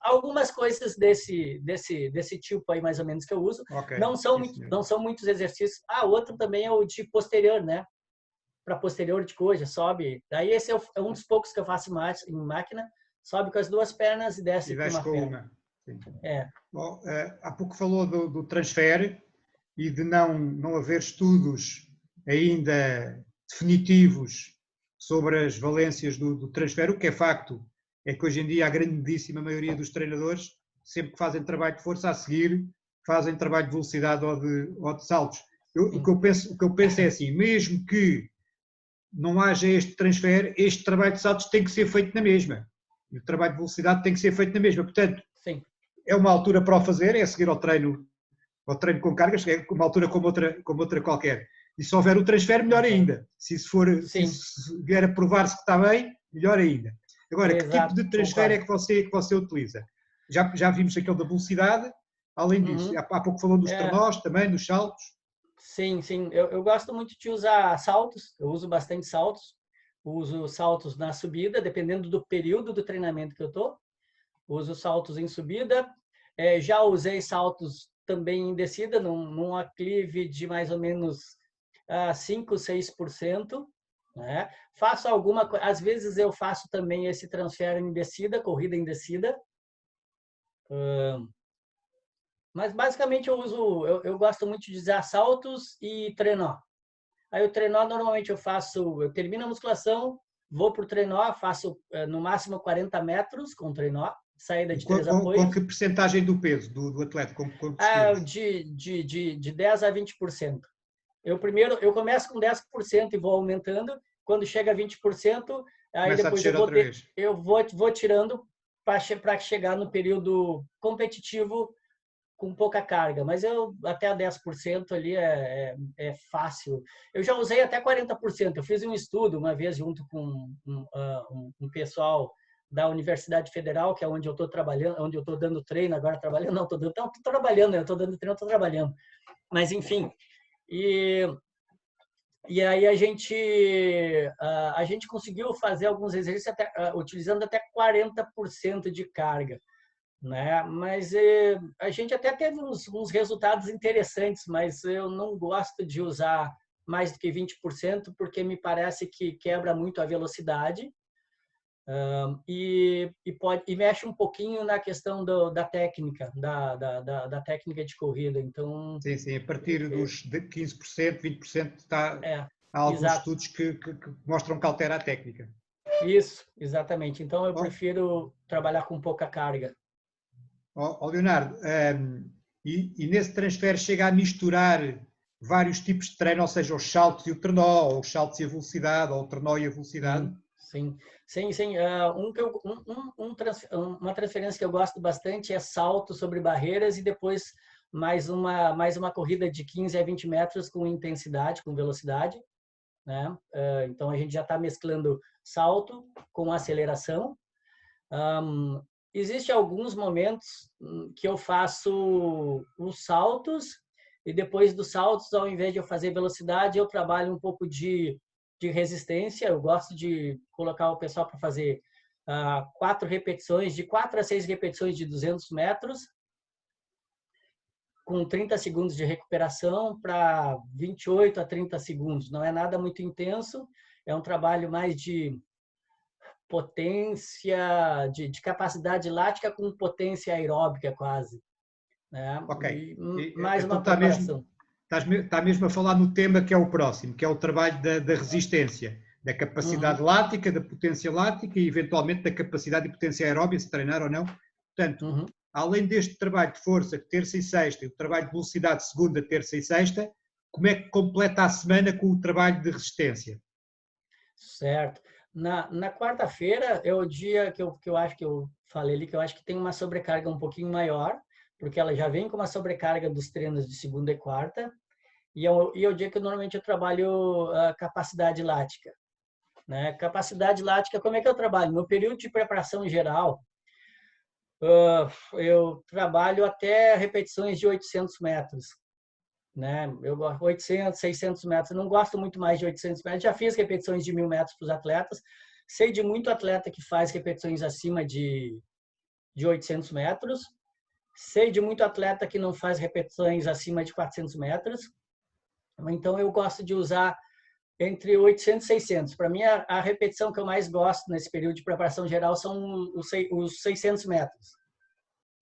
Algumas coisas desse tipo aí, mais ou menos, que eu uso. Okay. Não são muitos exercícios. Outro também é o de posterior, né? Para posterior de coxa, sobe. Daí esse é um dos poucos que eu faço em máquina. Sobe com as duas pernas e desce com uma perna. Bom, há pouco falou do transfer e de não haver estudos ainda definitivos sobre as valências do transfer. O que é facto é que hoje em dia a grandíssima maioria dos treinadores, sempre que fazem trabalho de força, a seguir fazem trabalho de velocidade ou de saltos. O que eu penso é assim, mesmo que não haja este transfer, este trabalho de saltos tem que ser feito na mesma. E o trabalho de velocidade tem que ser feito na mesma. Portanto, é uma altura para o fazer, é seguir ao treino com cargas, é uma altura como outra qualquer. E se houver o transfer, melhor ainda. Se Sim. isso vier a provar-se que está bem, melhor ainda. Agora, que tipo Exato, de transfer concordo. é que você utiliza? Já vimos aquele da velocidade, além disso, Uhum. há pouco falou dos É, trenós também, dos saltos. sim, sim. Eu gosto muito de usar saltos, eu uso bastante saltos. Uso saltos na subida, dependendo do período do treinamento que eu estou. Uso saltos em subida. Já usei saltos também em descida, num aclive de mais ou menos 5, 6%. Né? Faço alguma coisa, às vezes eu faço também esse transfer em descida, corrida em descida. Mas basicamente eu gosto muito de usar saltos e trenó. Aí o trenó normalmente eu termino a musculação, vou para o trenó, faço no máximo 40 metros com trenó, saída E de 3 com apoios, que percentagem do peso do atleta? Com que escolhe? de 10 a 20%. Eu começo com 10% e vou aumentando. Quando chega a 20%, aí Começa a depois descer outra vez. eu vou tirando para chegar no período competitivo com pouca carga, mas eu até 10% ali é fácil. Eu já usei até 40%. Eu fiz um estudo uma vez junto com um pessoal da Universidade Federal, que é onde eu estou trabalhando, onde eu estou dando treino agora, trabalhando, não, estou trabalhando, né? Eu estou dando treino, estou trabalhando. Mas, enfim, e aí a gente conseguiu fazer alguns exercícios utilizando até 40% de carga, né? Mas a gente até teve uns resultados interessantes, mas eu não gosto de usar mais do que 20%, porque me parece que quebra muito a velocidade e mexe um pouquinho na questão da técnica, da técnica de corrida. Então, Sim, sim, a partir dos 15%, 20% é, há alguns exato. estudos que mostram que altera a técnica. Isso, exatamente. Então, eu Ó, prefiro trabalhar com pouca carga. Leonardo, e nesse transfer chega a misturar vários tipos de treino, ou seja, os saltos e o trenó, ou os saltos e a velocidade, ou o trenó e a velocidade? Sim, sim. Sim, sim. Uma transferência que eu gosto bastante é salto sobre barreiras e depois mais uma corrida de 15 a 20 metros com intensidade, com velocidade. Né? Então, a gente já está mesclando salto com aceleração. Existem alguns momentos que eu faço os saltos e depois dos saltos, ao invés de eu fazer velocidade, eu trabalho um pouco de resistência. Eu gosto de colocar o pessoal para fazer 4 repetições, de 4 a 6 repetições de 200 metros, com 30 segundos de recuperação para 28 a 30 segundos. Não é nada muito intenso, é um trabalho mais de potência, de capacidade lática com potência aeróbica quase. Né? Ok. E mais Então uma preparação. está mesmo a falar no tema que é o próximo, que é o trabalho da resistência, da capacidade Uhum, lática, da potência lática e eventualmente da capacidade e potência aeróbica, se treinar ou não. Portanto, uhum. além deste trabalho de força, terça e sexta, e o trabalho de velocidade, segunda, terça e sexta, como é que completa a semana com o trabalho de resistência? Certo. Na quarta-feira é o dia que eu acho que eu falei ali, que eu acho que tem uma sobrecarga um pouquinho maior, porque ela já vem com uma sobrecarga dos treinos de segunda e quarta, e é o dia que normalmente eu trabalho a capacidade lática. Né? Capacidade lática, como é que eu trabalho? No período de preparação geral, eu trabalho até repetições de 800 metros. Né? Eu gosto 800, 600 metros. Eu não gosto muito mais de 800 metros. Já fiz repetições de 1.000 metros para os atletas. Sei de muito atleta que faz repetições acima de 800 metros. Sei de muito atleta que não faz repetições acima de 400 metros. Então, eu gosto de usar entre 800 e 600. Para mim, a repetição que eu mais gosto nesse período de preparação geral são os 600 metros.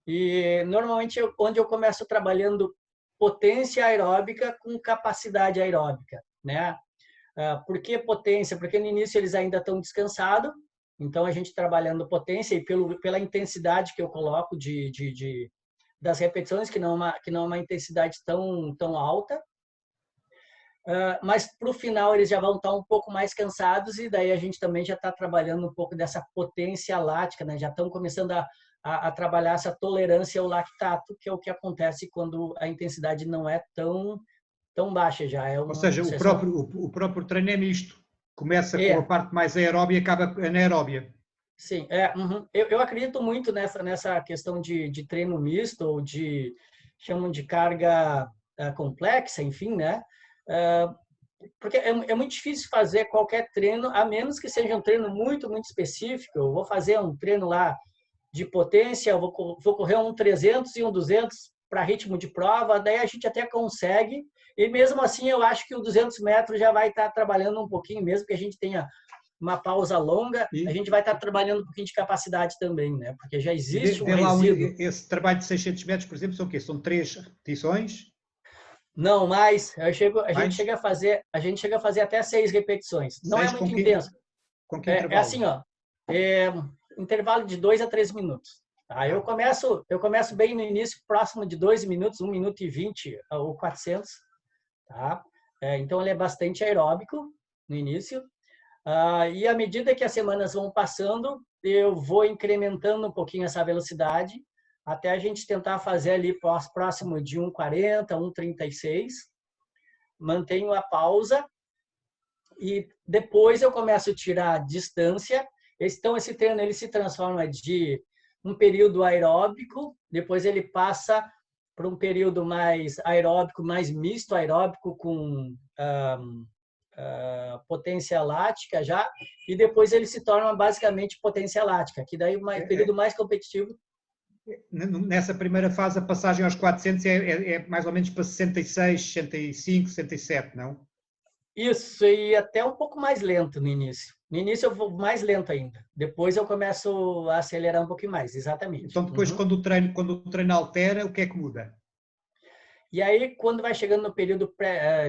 E, normalmente, onde eu começo trabalhando potência aeróbica com capacidade aeróbica, né? Por que potência? Porque no início eles ainda estão descansados, então a gente trabalhando potência e pela intensidade que eu coloco das repetições, que não é uma intensidade tão alta, mas para o final eles já vão estar um pouco mais cansados e daí a gente também já está trabalhando um pouco dessa potência lática, né? Já estão começando a trabalhar essa tolerância ao lactato, que é o que acontece quando a intensidade não é tão baixa já. É Ou seja, o próprio treino é misto. Começa com a parte mais aeróbia e acaba anaeróbia. Sim, eu acredito muito nessa questão de treino misto, ou chamam de carga complexa, enfim, né? Porque é muito difícil fazer qualquer treino, a menos que seja um treino muito, muito específico. Eu vou fazer um treino lá de potência, eu vou correr um 300 e um 200 para ritmo de prova, daí a gente até consegue, e mesmo assim eu acho que o 200 metros já vai estar trabalhando um pouquinho, mesmo que a gente tenha uma pausa longa, a gente vai estar trabalhando um pouquinho de capacidade também, né? Porque já existe um resíduo. Esse trabalho de 600 metros, por exemplo, são o quê? São 3 repetições? Não, mais. A gente chega a fazer até 6 repetições. Não é muito intenso. Com que intervalo? Assim, ó. Intervalo de 2 a 3 minutos. Tá? Eu começo bem no início, próximo de 2 minutos, 1 minuto e 20 ou 400. Tá? Então, ele é bastante aeróbico no início. E à medida que as semanas vão passando, eu vou incrementando um pouquinho essa velocidade, até a gente tentar fazer ali próximo de 1,40, 1,36. Mantenho a pausa e depois eu começo a tirar a distância. Então, esse treino ele se transforma de um período aeróbico, depois ele passa para um período mais aeróbico, mais misto aeróbico com potência lática já, e depois ele se torna basicamente potência lática, que daí o período mais competitivo. Nessa primeira fase, a passagem aos 400 é mais ou menos para 66, 65, 67, não? Isso, e até um pouco mais lento no início. No início eu vou mais lento ainda. Depois eu começo a acelerar um pouquinho mais, exatamente. Então depois, quando o treino altera, o que é que muda? E aí, quando vai chegando no período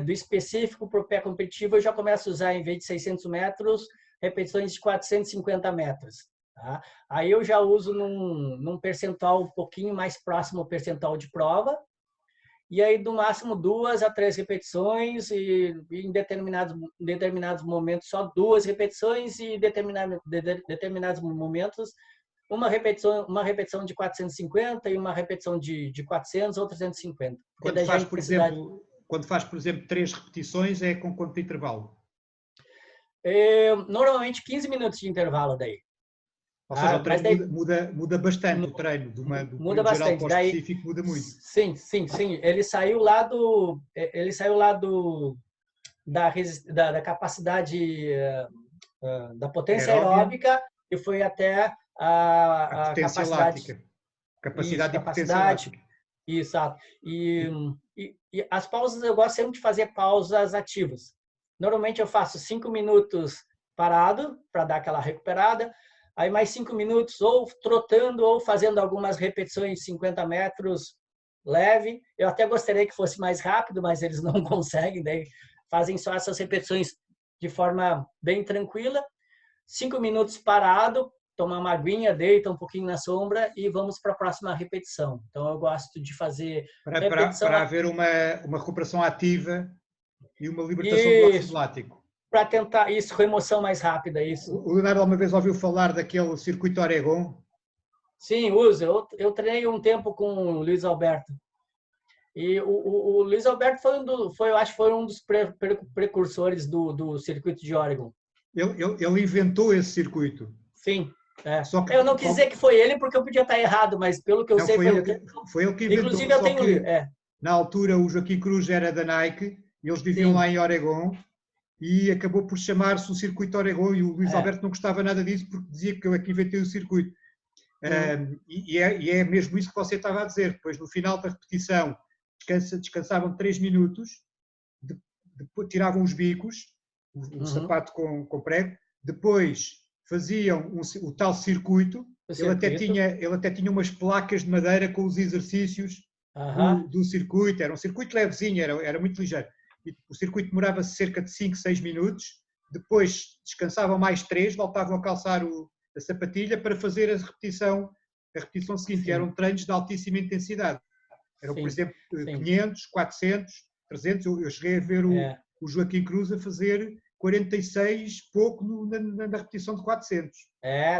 do específico para o pré-competitivo, eu já começo a usar, em vez de 600 metros, repetições de 450 metros. Tá? Aí eu já uso num percentual um pouquinho mais próximo ao percentual de prova. E aí, no máximo, 2 a 3 repetições, e em determinados momentos, só 2 repetições, e em determinados momentos, uma repetição de 450 e uma repetição de 400 ou 350. Quando faz, por exemplo, 3 repetições, é com quanto intervalo? Normalmente 15 minutos de intervalo daí. Ou seja, o treino muda bastante, o treino do muda bastante. Geral para o específico muda muito. Sim. Ele saiu lá da capacidade da potência aeróbica e foi até a potência lática. Capacidade de potência lática. Exato. E as pausas, eu gosto sempre de fazer pausas ativas. Normalmente eu faço 5 minutos parado para dar aquela recuperada, aí mais 5 minutos ou trotando ou fazendo algumas repetições de 50 metros leve. Eu até gostaria que fosse mais rápido, mas eles não conseguem, daí fazem só essas repetições de forma bem tranquila. 5 minutos parado, tomar uma aguinha, deita um pouquinho na sombra e vamos para a próxima repetição. Então, eu gosto de fazer para haver uma recuperação ativa e uma libertação do ácido lático. Para tentar isso, remoção mais rápida. Isso. O Leonardo alguma vez ouviu falar daquele circuito Oregon? Sim, uso. Eu treinei um tempo com o Luiz Alberto. E o Luiz Alberto eu acho que foi um dos precursores do circuito de Oregon. Ele inventou esse circuito. Sim. Eu não quis dizer que foi ele, porque eu podia estar errado, mas pelo que eu sei... Foi ele que inventou. Inclusive, eu tenho... Na altura, o Joaquim Cruz era da Nike, e eles viviam lá em Oregon, e acabou por chamar-se o circuito Oregon, e o Luiz Alberto não gostava nada disso, porque dizia que eu é que inventei o circuito. E é mesmo isso que você estava a dizer. Depois, no final da repetição, descansavam 3 minutos, depois tiravam os bicos, o sapato com prego, depois faziam o tal circuito. Ele até tinha umas placas de madeira com os exercícios do circuito. Era um circuito levezinho, era muito ligeiro. E o circuito demorava cerca de 5, 6 minutos. Depois descansavam mais 3, voltavam a calçar a sapatilha para fazer a repetição seguinte. Eram treinos de altíssima intensidade. Eram, por exemplo, 500, 400, 300. Eu cheguei a ver o Joaquim Cruz a fazer 46 pouco na repetição de 400.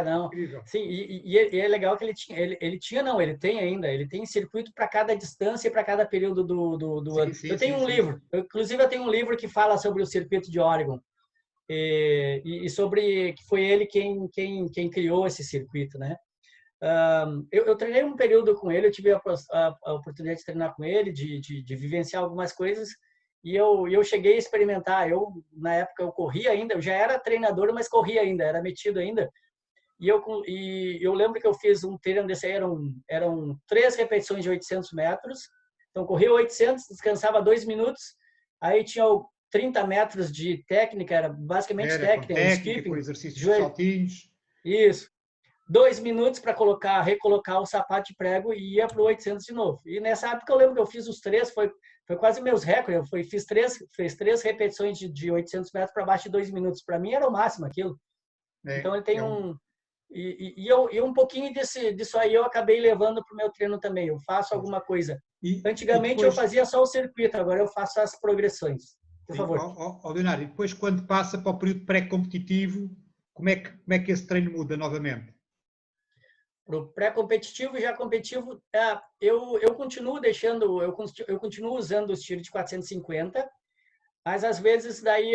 Não. Incrível. Sim, e é legal que ele tem ainda, ele tem circuito para cada distância e para cada período do ano. Sim, Eu tenho um sim. livro, inclusive eu tenho um livro que fala sobre o circuito de Oregon e sobre que foi ele quem criou esse circuito, né? Eu treinei um período com ele, eu tive a oportunidade de treinar com ele, de vivenciar algumas coisas, e eu cheguei a experimentar. Na época, eu corria ainda, eu já era treinador, mas corria ainda, era metido ainda. E eu lembro que eu fiz um treino desse aí, eram 3 repetições de 800 metros. Então, corria 800, descansava 2 minutos, aí tinha 30 metros de técnica, era basicamente técnica, com skipping, com exercícios de joelho. saltinhos. Isso. 2 minutos para recolocar o sapato de prego e ia para o 800 de novo. E nessa época eu lembro que eu fiz os 3, foi quase meus recordes. Fiz 3 repetições de 800 metros para baixo de 2 minutos. Para mim era o máximo aquilo. Então ele tem E um pouquinho disso aí eu acabei levando para o meu treino também. Eu faço alguma coisa. Antigamente eu fazia só o circuito, agora eu faço as progressões. Por favor. Leonardo, e depois quando passa para o período pré-competitivo, como é que esse treino muda novamente? Para o pré-competitivo e já competitivo, eu continuo eu continuo usando os tiros de 450, mas às vezes daí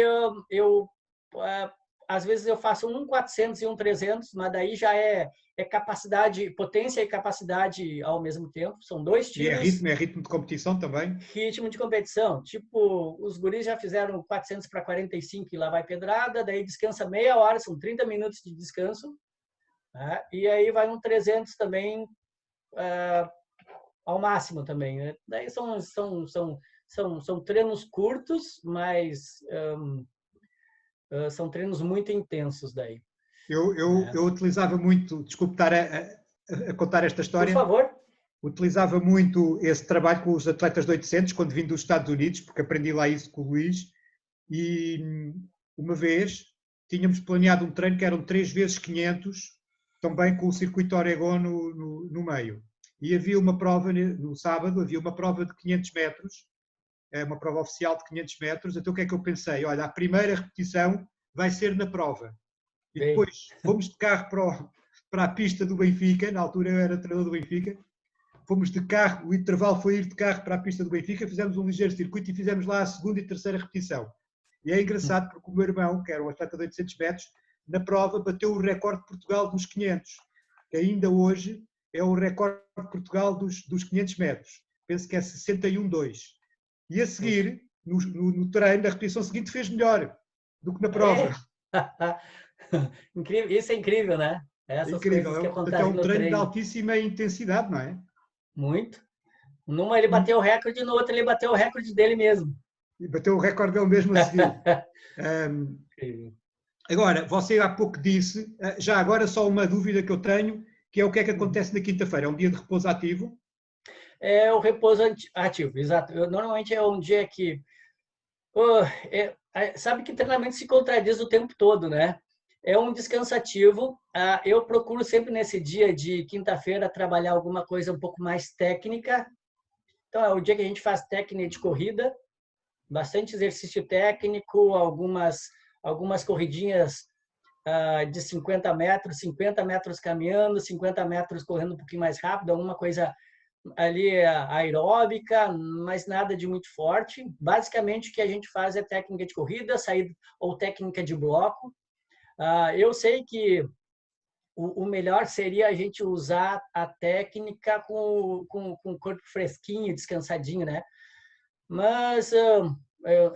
às vezes eu faço um 400 e um 300, mas daí já é capacidade, potência e capacidade ao mesmo tempo. São 2 tiros. E é ritmo de competição também? Ritmo de competição. Tipo, os guris já fizeram 400 para 45 e lá vai pedrada, daí descansa meia hora, são 30 minutos de descanso. Né? E aí vai um 300 também ao máximo também. Né? Daí são treinos curtos, mas são treinos muito intensos daí. Eu utilizava muito, desculpe estar a contar esta história. Por favor. Utilizava muito esse trabalho com os atletas de 800 quando vim dos Estados Unidos, porque aprendi lá isso com o Luís. E uma vez tínhamos planeado um treino que eram 3 vezes 500, também com o circuito Oregon no meio. E havia uma prova, no sábado, havia uma prova de 500 metros, uma prova oficial de 500 metros. Então o que é que eu pensei? Olha, a primeira repetição vai ser na prova. E depois fomos de carro para a pista do Benfica, na altura eu era treinador do Benfica, fomos de carro, o intervalo foi ir de carro para a pista do Benfica, fizemos um ligeiro circuito e fizemos lá a segunda e terceira repetição. E é engraçado porque o meu irmão, que era um atleta de 800 metros, na prova bateu o recorde de Portugal dos 500, que ainda hoje é o recorde de Portugal dos 500 metros. Penso que é 61,2. E a seguir, no treino, na repetição seguinte, fez melhor do que na prova. Incrível. Isso é incrível, né? Essas coisas que acontecem no treino. É um treino de altíssima intensidade, não é? Muito. Numa ele bateu o recorde, no outro ele bateu o recorde dele mesmo. E bateu o recorde dele mesmo a seguir. Agora, você há pouco disse, já agora só uma dúvida que eu tenho, que é o que é que acontece na quinta-feira? É um dia de repouso ativo? É o repouso ativo, exato. Normalmente é um dia que... sabe que treinamento se contradiz o tempo todo, né? É um descanso ativo. Eu procuro sempre nesse dia de quinta-feira trabalhar alguma coisa um pouco mais técnica. Então, é o dia que a gente faz técnica de corrida, bastante exercício técnico, algumas corridinhas de 50 metros caminhando, 50 metros correndo um pouquinho mais rápido, alguma coisa ali aeróbica, mas nada de muito forte. Basicamente, o que a gente faz é técnica de corrida, saída ou técnica de bloco. Eu sei que o melhor seria a gente usar a técnica com o corpo fresquinho, descansadinho, né? Mas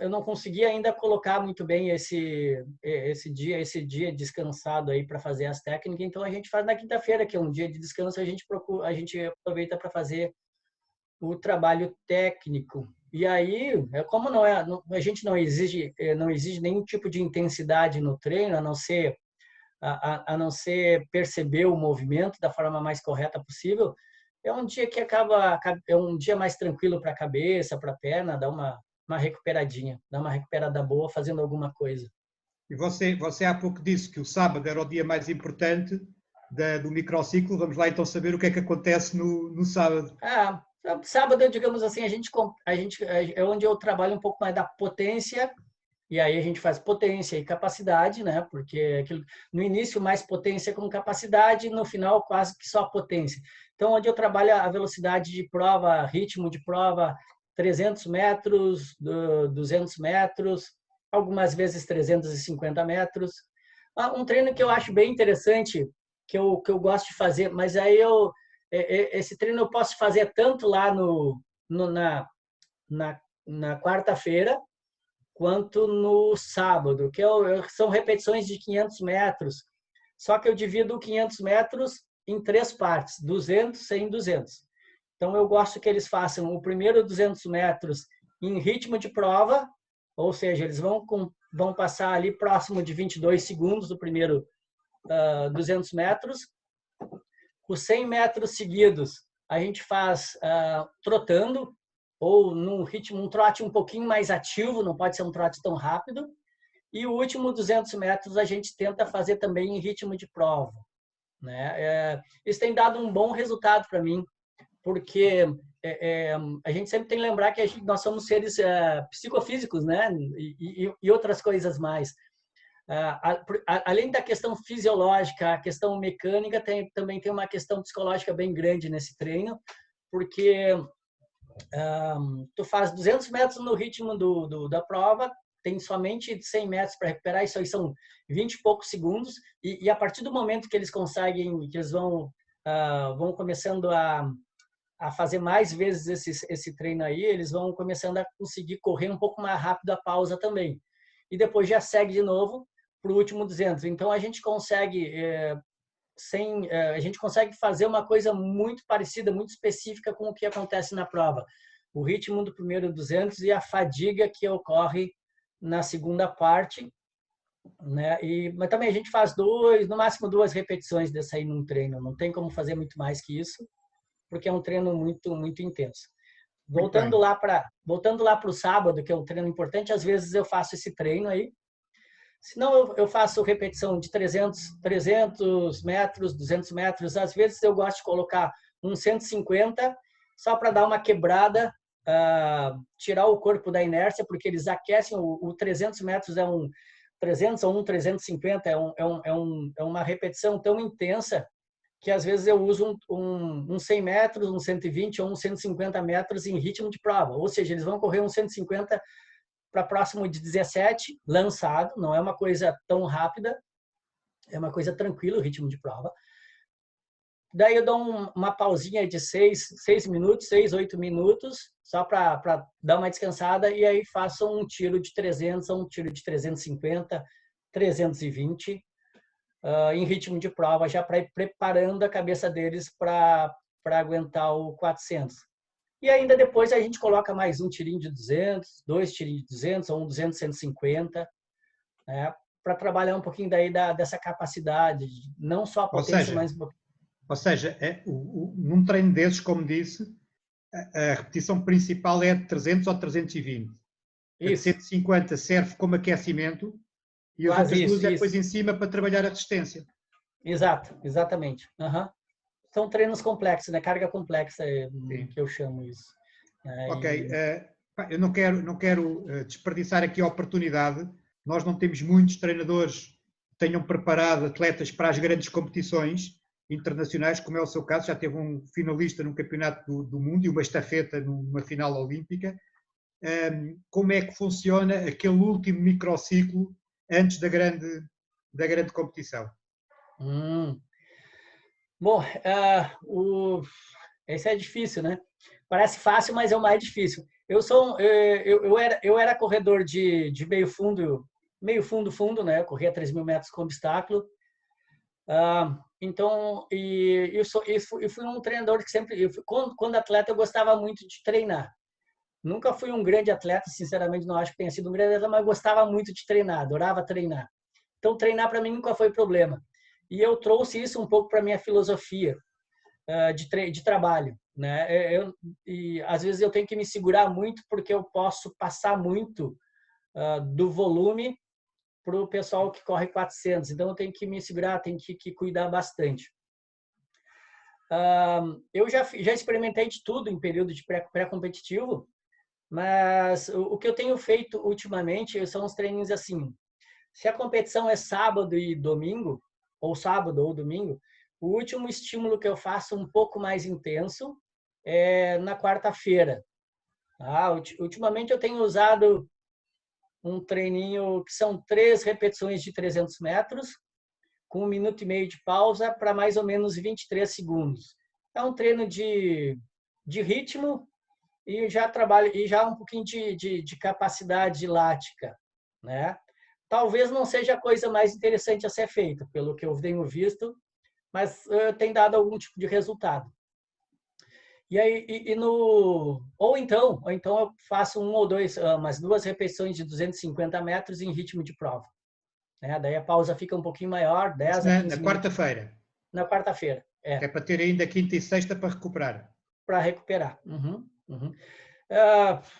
eu não consegui ainda colocar muito bem esse dia descansado aí para fazer as técnicas. Então a gente faz na quinta-feira, que é um dia de descanso, a gente aproveita para fazer o trabalho técnico. E aí, como a gente não exige nenhum tipo de intensidade no treino, a não ser perceber o movimento da forma mais correta possível, é um dia que é um dia mais tranquilo para a cabeça, para a perna, dá uma recuperadinha, dá uma recuperada boa fazendo alguma coisa. E você há pouco disse que o sábado era o dia mais importante do microciclo. Vamos lá então saber o que é que acontece no sábado. Sábado, digamos assim, a gente é onde eu trabalho um pouco mais da potência E aí a gente faz potência e capacidade, né? Porque no início mais potência com capacidade, no final quase que só potência. Então, onde eu trabalho a velocidade de prova, ritmo de prova, 300 metros, 200 metros, algumas vezes 350 metros. Um treino que eu acho bem interessante, que eu gosto de fazer, mas aí esse treino eu posso fazer tanto lá na quarta-feira, quanto no sábado, que são repetições de 500 metros. Só que eu divido 500 metros em 3 partes, 200, 100, 200. Então, eu gosto que eles façam o primeiro 200 metros em ritmo de prova, ou seja, eles vão passar ali próximo de 22 segundos do primeiro 200 metros. Os 100 metros seguidos, a gente faz trotando, ou num ritmo, um trote um pouquinho mais ativo, não pode ser um trote tão rápido. E o último 200 metros a gente tenta fazer também em ritmo de prova, né? Isso tem dado um bom resultado para mim, porque a gente sempre tem que lembrar que nós somos seres psicofísicos, né? E outras coisas mais. Além da questão fisiológica, a questão mecânica, também tem uma questão psicológica bem grande nesse treino, porque tu faz 200 metros no ritmo da prova, tem somente 100 metros para recuperar, isso aí são 20 e poucos segundos, e a partir do momento que eles conseguem, que eles vão começando a fazer mais vezes esse treino aí, eles vão começando a conseguir correr um pouco mais rápido a pausa também. E depois já segue de novo para o último 200. Então, a gente consegue a gente consegue fazer uma coisa muito parecida, muito específica com o que acontece na prova. O ritmo do primeiro 200 e a fadiga que ocorre na segunda parte, né? Mas também a gente faz no máximo 2 repetições dessa aí num treino. Não tem como fazer muito mais que isso, porque é um treino muito, muito intenso. Voltando lá para o sábado, que é um treino importante, às vezes eu faço esse treino aí. Se não, eu faço repetição de 300 metros, 200 metros. Às vezes eu gosto de colocar um 150, só para dar uma quebrada, tirar o corpo da inércia, porque eles aquecem. O 300 metros é 300 ou 350, é uma repetição tão intensa que às vezes eu uso um 100 metros, um 120 ou um 150 metros em ritmo de prova. Ou seja, eles vão correr um 150 para próximo de 17, lançado, não é uma coisa tão rápida, é uma coisa tranquila o ritmo de prova. Daí eu dou uma pausinha de 6 minutos, 6, 8 minutos, só para dar uma descansada, e aí faço um tiro de 300, um tiro de 350, 320, em ritmo de prova, já para ir preparando a cabeça deles para aguentar o 400. E ainda depois a gente coloca mais um tirinho de 200, 2 tirinhos de 200, ou um 200, 150, né? Para trabalhar um pouquinho daí dessa capacidade, não só a potência, mas... Ou seja, num treino desses, como disse, a repetição principal é de 300 ou 320. A de 150 serve como aquecimento e as outras duas é depois em cima para trabalhar a resistência. Exato, exatamente. São treinos complexos, né? Carga complexa, que eu chamo isso. Ok. Eu não quero desperdiçar aqui a oportunidade. Nós não temos muitos treinadores que tenham preparado atletas para as grandes competições internacionais, como é o seu caso. Já teve um finalista num campeonato do mundo e uma estafeta numa final olímpica. Como é que funciona aquele último microciclo antes da grande competição? Bom, esse é difícil, né? Parece fácil, mas é o mais difícil. Eu era corredor de meio fundo, né? Eu corria 3.000 metros com obstáculo. Então, eu fui um treinador que sempre, quando atleta, eu gostava muito de treinar. Nunca fui um grande atleta, sinceramente, não acho que tenha sido um grande atleta, mas gostava muito de treinar, adorava treinar. Então, treinar para mim nunca foi problema. E eu trouxe isso um pouco para minha filosofia de trabalho, né? E às vezes eu tenho que me segurar muito porque eu posso passar muito do volume para o pessoal que corre 400. Então eu tenho que me segurar, tenho que cuidar bastante. Eu já experimentei de tudo em período de pré-competitivo, Mas o que eu tenho feito ultimamente são os treinos assim. Se a competição é sábado e domingo, ou sábado ou domingo, o último estímulo que eu faço um pouco mais intenso é na quarta-feira. Tá? Ultimamente eu tenho usado um treininho que são 3 repetições de 300 metros, com 1 minuto e meio de pausa para mais ou menos 23 segundos. É um treino de ritmo e já trabalho e já um pouquinho de capacidade lática, né? Talvez não seja a coisa mais interessante a ser feita, pelo que eu tenho visto, mas tem dado algum tipo de resultado. E aí ou então eu faço umas 2 repetições de 250 metros em ritmo de prova, né? Daí a pausa fica um pouquinho maior, 10 a 15 Na minutos. quarta-feira. Na quarta-feira, Que é para ter ainda quinta e sexta para recuperar. Para recuperar.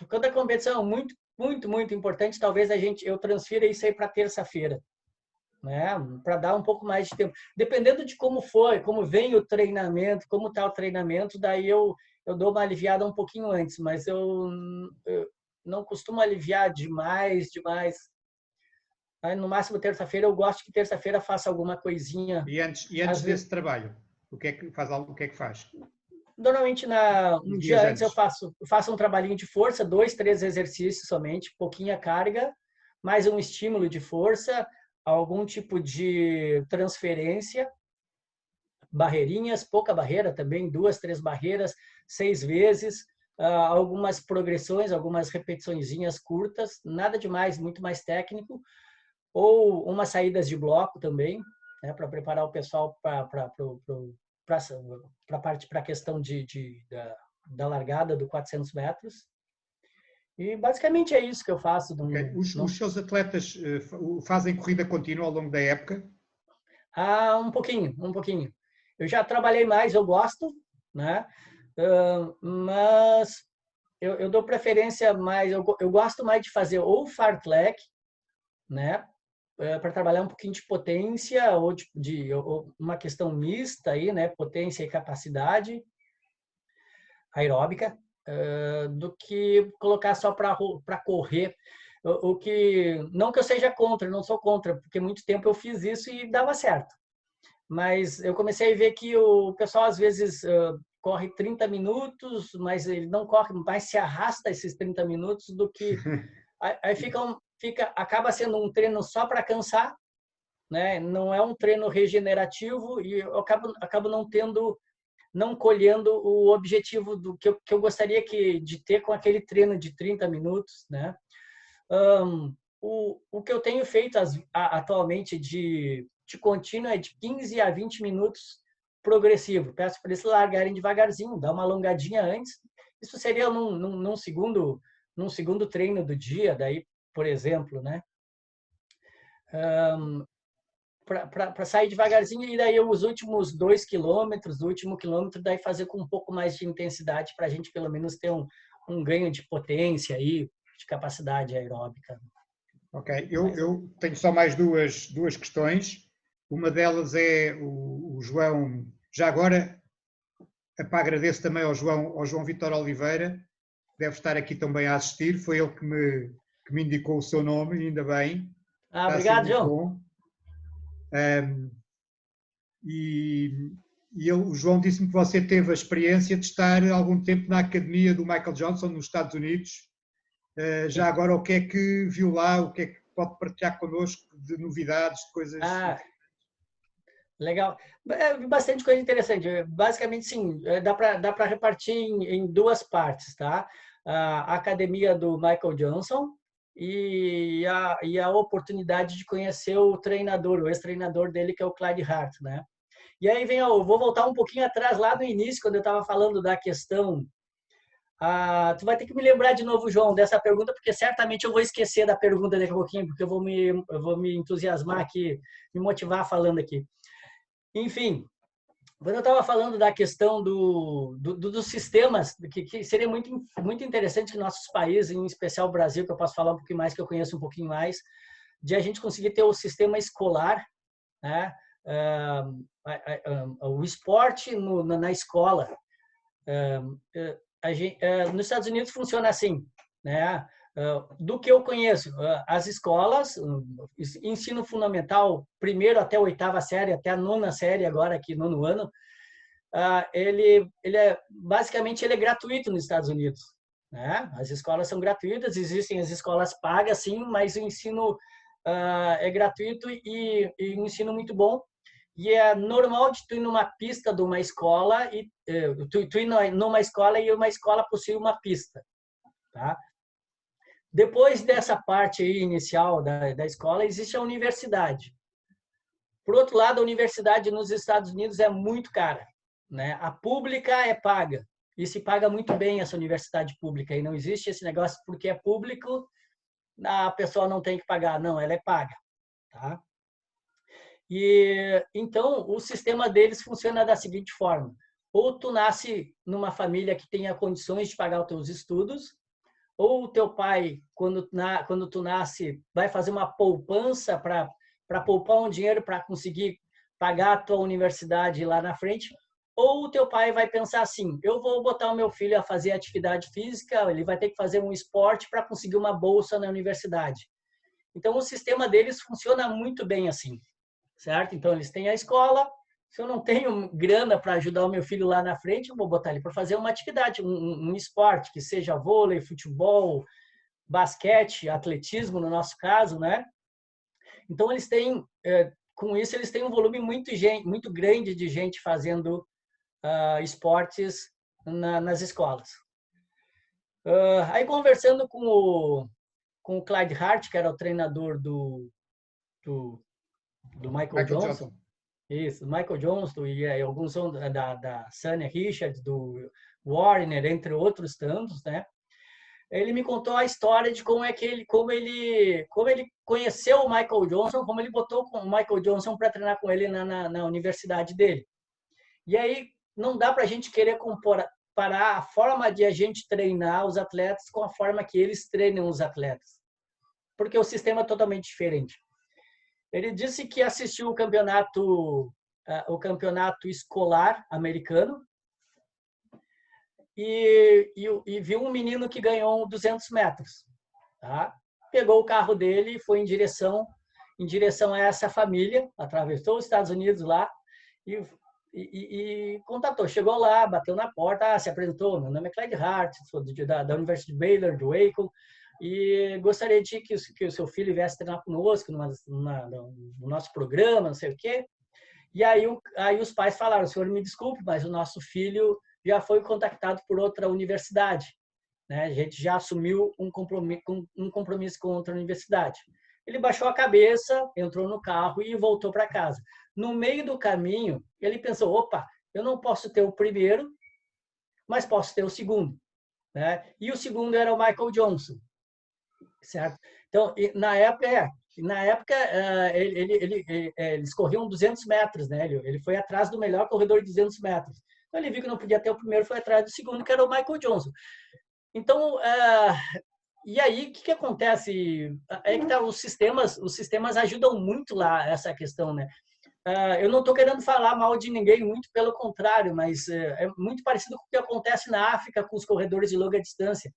Quando a competição é muito importante, talvez eu transfira isso aí para terça-feira, né? Para dar um pouco mais de tempo. Dependendo de como foi, como vem o treinamento, como está o treinamento, daí eu dou uma aliviada um pouquinho antes, mas eu não costumo aliviar demais. Aí, no máximo terça-feira, eu gosto que terça-feira faça alguma coisinha. E antes desse trabalho, o que é que faz? Normalmente, um dia antes eu faço um trabalhinho de força, 2, 3 exercícios somente, pouquinha carga, mais um estímulo de força, algum tipo de transferência, barreirinhas, pouca barreira também, 2, 3 barreiras, 6 vezes, algumas progressões, algumas repetiçõezinhas curtas, nada demais, muito mais técnico, ou umas saídas de bloco também, né, para preparar o pessoal para a questão da largada do 400 metros. E basicamente é isso que eu faço. Okay. Os seus atletas fazem corrida contínua ao longo da época? Um pouquinho. Eu já trabalhei mais, eu gosto, né? Mas eu dou preferência mais, eu gosto mais de fazer ou fartlek, né? Para trabalhar um pouquinho de potência ou de uma questão mista aí, né? Potência e capacidade aeróbica, do que colocar só para correr. O que não que eu seja contra, não sou contra, porque muito tempo eu fiz isso e dava certo. Mas eu comecei a ver que o pessoal às vezes corre 30 minutos, mas ele não corre, mais se arrasta esses 30 minutos do que aí acaba sendo um treino só para cansar, né? Não é um treino regenerativo e eu acabo não colhendo o objetivo do que eu gostaria de ter com aquele treino de 30 minutos, né? O que eu tenho feito atualmente de contínuo é de 15 a 20 minutos progressivo. Peço para eles largarem devagarzinho, dar uma alongadinha antes. Isso seria num segundo treino do dia, daí, por exemplo, né? Para sair devagarzinho e daí os últimos 2 quilômetros, o último quilômetro, daí fazer com um pouco mais de intensidade para a gente pelo menos ter um ganho de potência aí, de capacidade aeróbica. Ok, eu tenho só mais duas questões. Uma delas é o João, já agora, agradeço também ao João Vitor Oliveira, deve estar aqui também a assistir, foi ele que me indicou o seu nome, ainda bem. Obrigado, João. Bom. O João disse-me que você teve a experiência de estar algum tempo na academia do Michael Johnson, nos Estados Unidos. Já agora, o que é que viu lá? O que é que pode partilhar connosco de novidades, de coisas? Legal. Bastante coisa interessante. Basicamente, sim, dá para repartir em 2 partes, tá? A academia do Michael Johnson e a oportunidade de conhecer o treinador, o ex-treinador dele, que é o Clyde Hart, né? E aí eu vou voltar um pouquinho atrás, lá no início, quando eu estava falando da questão. Tu vai ter que me lembrar de novo, João, dessa pergunta, porque certamente eu vou esquecer da pergunta daqui a pouquinho, porque eu vou me entusiasmar aqui, me motivar falando aqui. Enfim, quando eu estava falando da questão dos sistemas, que seria muito interessante que nossos países, em especial o Brasil, que eu posso falar um pouquinho mais, que eu conheço um pouquinho mais, de a gente conseguir ter o sistema escolar, né? O esporte na escola. Nos Estados Unidos funciona assim, né? Do que eu conheço, as escolas, ensino fundamental, primeiro até a 8ª série, até a 9ª série, agora aqui, 9º ano, ele é, basicamente, ele é gratuito nos Estados Unidos, né? As escolas são gratuitas, existem as escolas pagas, sim, mas o ensino é gratuito e um ensino muito bom. E é normal de tu ir numa pista de uma escola e tu ir numa escola e uma escola possui uma pista, tá? Depois dessa parte aí inicial da escola, existe a universidade. Por outro lado, a universidade nos Estados Unidos é muito cara, né? A pública é paga, e se paga muito bem essa universidade pública, e não existe esse negócio porque é público, a pessoa não tem que pagar, não, ela é paga, tá? E então o sistema deles funciona da seguinte forma: ou tu nasce numa família que tenha condições de pagar os teus estudos, ou o teu pai, quando tu nasce, vai fazer uma poupança para poupar um dinheiro para conseguir pagar a tua universidade lá na frente, ou o teu pai vai pensar assim: eu vou botar o meu filho a fazer atividade física, ele vai ter que fazer um esporte para conseguir uma bolsa na universidade. Então o sistema deles funciona muito bem assim, certo? Então eles têm a escola. Se eu não tenho grana para ajudar o meu filho lá na frente, eu vou botar ele para fazer uma atividade, um esporte, que seja vôlei, futebol, basquete, atletismo, no nosso caso, né? Então, eles têm, com isso, eles têm um volume muito grande de gente fazendo esportes nas escolas. Aí, conversando com o Clyde Hart, que era o treinador do Michael Johnson. Isso, Michael Johnson e alguns são da Sanya Richards, do Warner, entre outros tantos, né? Ele me contou a história de como ele conheceu o Michael Johnson, como ele botou o Michael Johnson para treinar com ele na universidade dele. E aí não dá para a gente querer comparar a forma de a gente treinar os atletas com a forma que eles treinam os atletas, porque o sistema é totalmente diferente. Ele disse que assistiu o campeonato escolar americano e viu um menino que ganhou 200 metros. Tá? Pegou o carro dele e foi em direção a essa família, atravessou os Estados Unidos lá e contatou. Chegou lá, bateu na porta, se apresentou. Meu nome é Clyde Hart, sou da Universidade de Baylor, de Waco, e gostaria de que o seu filho viesse treinar conosco no nosso programa, não sei o quê. E aí os pais falaram: senhor, me desculpe, mas o nosso filho já foi contactado por outra universidade, né? A gente já assumiu um compromisso com outra universidade. Ele baixou a cabeça, entrou no carro e voltou para casa. No meio do caminho, ele pensou: opa, eu não posso ter o primeiro, mas posso ter o segundo, né? E o segundo era o Michael Johnson, certo? Então, na época eles corriam 200 metros, né? Ele foi atrás do melhor corredor de 200 metros. Então, ele viu que não podia ter o primeiro, foi atrás do segundo, que era o Michael Johnson. Então, e aí, o que acontece? É que os sistemas ajudam muito lá essa questão, né? Eu não estou querendo falar mal de ninguém, muito pelo contrário, mas é muito parecido com o que acontece na África com os corredores de longa distância.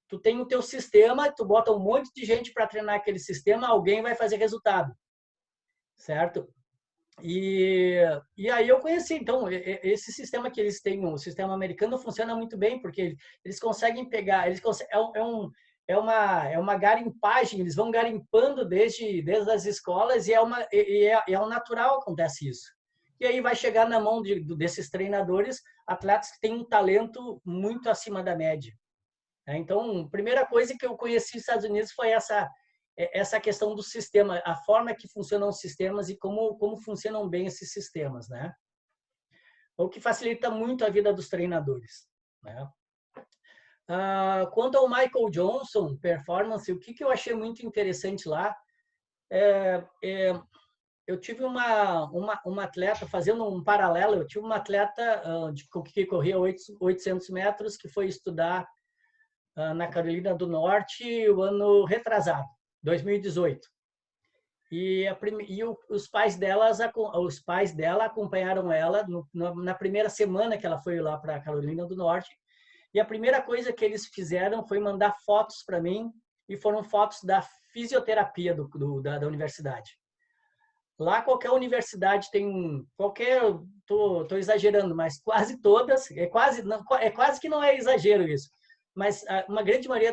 Tu tem o teu sistema, tu bota um monte de gente para treinar aquele sistema, alguém vai fazer resultado, certo? E aí eu conheci, então, esse sistema que eles têm, o sistema americano, funciona muito bem, porque eles conseguem pegar, é uma garimpagem, eles vão garimpando desde as escolas, e é o natural acontece isso. E aí vai chegar na mão desses treinadores, atletas que têm um talento muito acima da média. Então, a primeira coisa que eu conheci nos Estados Unidos foi essa questão do sistema, a forma que funcionam os sistemas e como funcionam bem esses sistemas, né? O que facilita muito a vida dos treinadores, né? Quanto ao Michael Johnson, performance, o que eu achei muito interessante lá, eu tive uma atleta, fazendo um paralelo, eu tive uma atleta que corria 800 metros, que foi estudar na Carolina do Norte o ano retrasado, 2018. E os pais dela acompanharam ela na primeira semana que ela foi lá para a Carolina do Norte. E a primeira coisa que eles fizeram foi mandar fotos para mim, e foram fotos da fisioterapia da universidade. Lá qualquer universidade tem tô exagerando, mas quase todas, é quase que não é exagero isso, mas uma grande maioria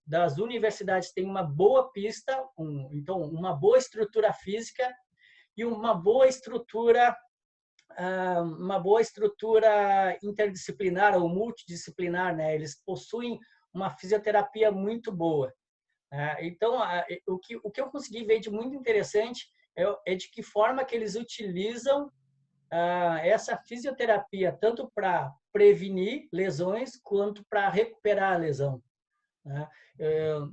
das universidades tem uma boa pista, então uma boa estrutura física e uma boa estrutura interdisciplinar ou multidisciplinar, né? Eles possuem uma fisioterapia muito boa. Então, o que eu consegui ver de muito interessante é de que forma que eles utilizam essa fisioterapia tanto para prevenir lesões quanto para recuperar a lesão.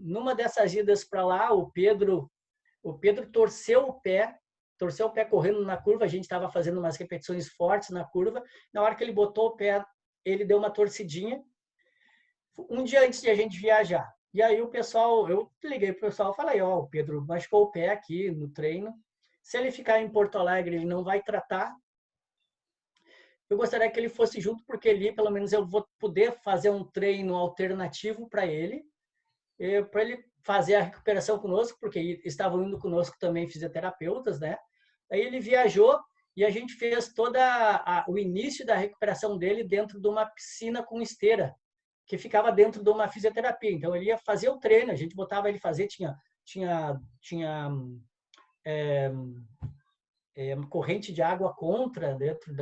Numa dessas idas para lá, o Pedro torceu o pé correndo na curva. A gente estava fazendo umas repetições fortes na curva. Na hora que ele botou o pé, ele deu uma torcidinha. Um dia antes de a gente viajar. E aí eu liguei pro pessoal e falei, o Pedro machucou o pé aqui no treino. Se ele ficar em Porto Alegre, ele não vai tratar. Eu gostaria que ele fosse junto, porque ali, pelo menos, eu vou poder fazer um treino alternativo para ele fazer a recuperação conosco, porque estavam indo conosco também fisioterapeutas, né? Aí ele viajou e a gente fez o início da recuperação dele dentro de uma piscina com esteira, que ficava dentro de uma fisioterapia. Então, ele ia fazer o treino, a gente botava ele fazer, tinha corrente de água contra dentro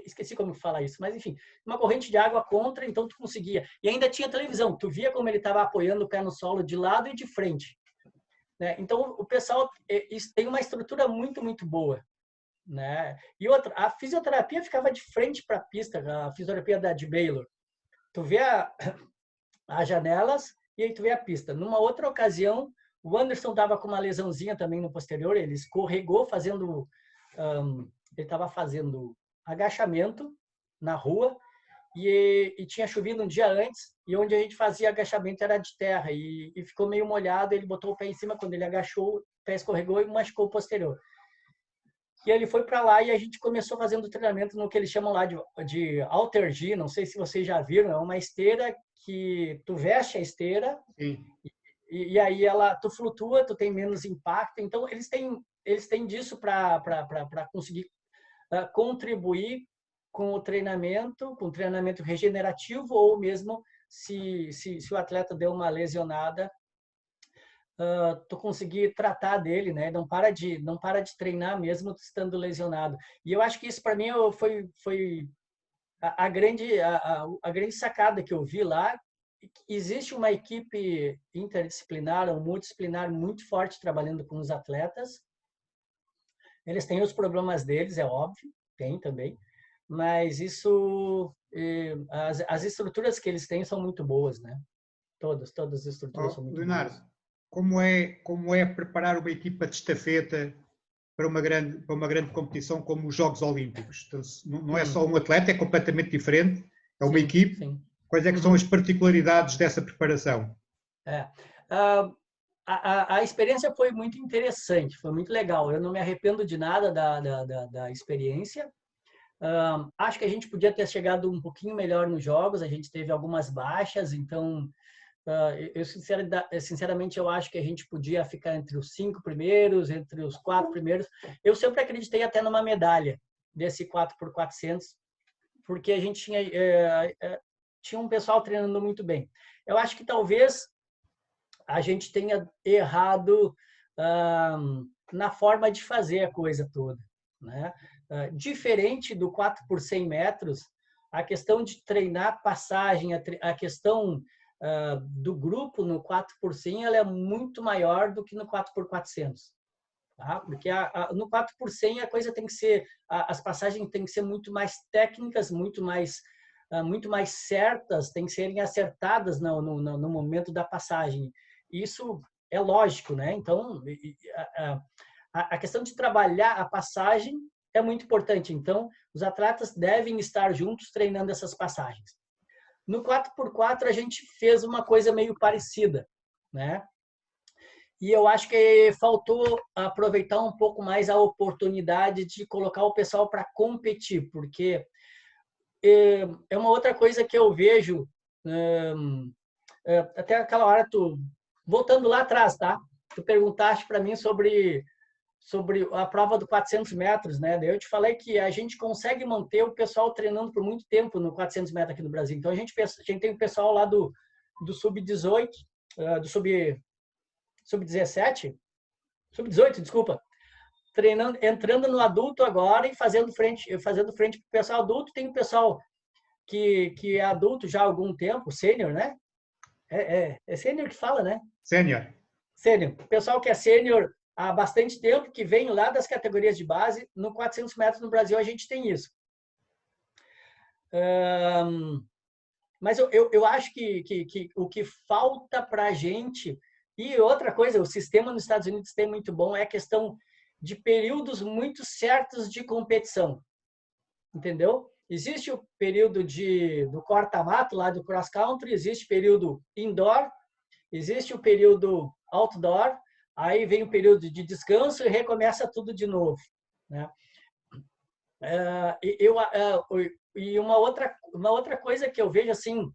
esqueci como fala isso, mas enfim, uma corrente de água contra, então tu conseguia. E ainda tinha televisão, tu via como ele estava apoiando o pé no solo de lado e de frente. Né? Então, o pessoal tem uma estrutura muito, muito boa. Né? E outra, a fisioterapia ficava de frente para a pista, a fisioterapia de Baylor. Tu vê as janelas e aí tu vê a pista. Numa outra ocasião, o Anderson estava com uma lesãozinha também no posterior, ele escorregou fazendo... ele estava fazendo agachamento na rua e tinha chovido um dia antes, e onde a gente fazia agachamento era de terra e ficou meio molhado. Ele botou o pé em cima, quando ele agachou, o pé escorregou e machucou o posterior. E ele foi para lá e a gente começou fazendo treinamento no que eles chamam lá de Alter G, não sei se vocês já viram, é uma esteira que tu veste a esteira e aí tu flutua, tu tem menos impacto. Então eles têm disso para conseguir contribuir com o treinamento regenerativo, ou mesmo se o atleta deu uma lesionada, tu conseguir tratar dele, né? Não para de treinar mesmo estando lesionado. E eu acho que isso para mim foi a grande sacada que eu vi lá. Existe uma equipe interdisciplinar ou multidisciplinar muito forte trabalhando com os atletas. Eles têm os problemas deles, é óbvio, tem também, mas as estruturas que eles têm são muito boas, né? Todas as estruturas são muito Leonardo, boas. Como é preparar uma equipa de estafeta para uma grande competição como os Jogos Olímpicos? Então, não é só um atleta, é completamente diferente, é uma equipe. Sim. Quais é que são as particularidades dessa preparação? A experiência foi muito interessante, foi muito legal. Eu não me arrependo de nada da experiência. Acho que a gente podia ter chegado um pouquinho melhor nos jogos. A gente teve algumas baixas, então sinceramente eu acho que a gente podia ficar entre os 5 primeiros, entre os 4 primeiros. Eu sempre acreditei até numa medalha desse 4x400, porque a gente tinha um pessoal treinando muito bem. Eu acho que talvez a gente tenha errado na forma de fazer a coisa toda, né? Diferente do 4 por 100 metros, a questão de treinar passagem, a questão do grupo no 4 por 100, ela é muito maior do que no 4 por 400. Tá? Porque no 4 por 100 a coisa tem que ser, as passagens têm que ser muito mais técnicas, muito mais certas, têm que serem acertadas no momento da passagem. Isso é lógico, né? Então, a questão de trabalhar a passagem é muito importante. Então, os atletas devem estar juntos treinando essas passagens. No 4x4, a gente fez uma coisa meio parecida, né? E eu acho que faltou aproveitar um pouco mais a oportunidade de colocar o pessoal para competir, porque é uma outra coisa que eu vejo, até aquela hora, voltando lá atrás, tá? Tu perguntaste para mim sobre a prova do 400 metros, né? Eu te falei que a gente consegue manter o pessoal treinando por muito tempo no 400 metros aqui no Brasil. Então, a gente tem o pessoal lá do sub-18, do sub-17, sub-18, desculpa, treinando, entrando no adulto agora e fazendo frente para o pessoal adulto. Tem o pessoal que é adulto já há algum tempo, sênior, né? É sênior que fala, né? Sénior. Sênior. O pessoal que é sênior há bastante tempo, que vem lá das categorias de base. No 400 metros no Brasil a gente tem isso. Mas eu acho que o que falta para a gente... E outra coisa, o sistema nos Estados Unidos tem muito bom, é a questão de períodos muito certos de competição. Entendeu? Existe o período do corta-mato, lá do cross-country, existe período indoor, existe o período outdoor, aí vem o período de descanso e recomeça tudo de novo, né? E uma outra coisa que eu vejo assim,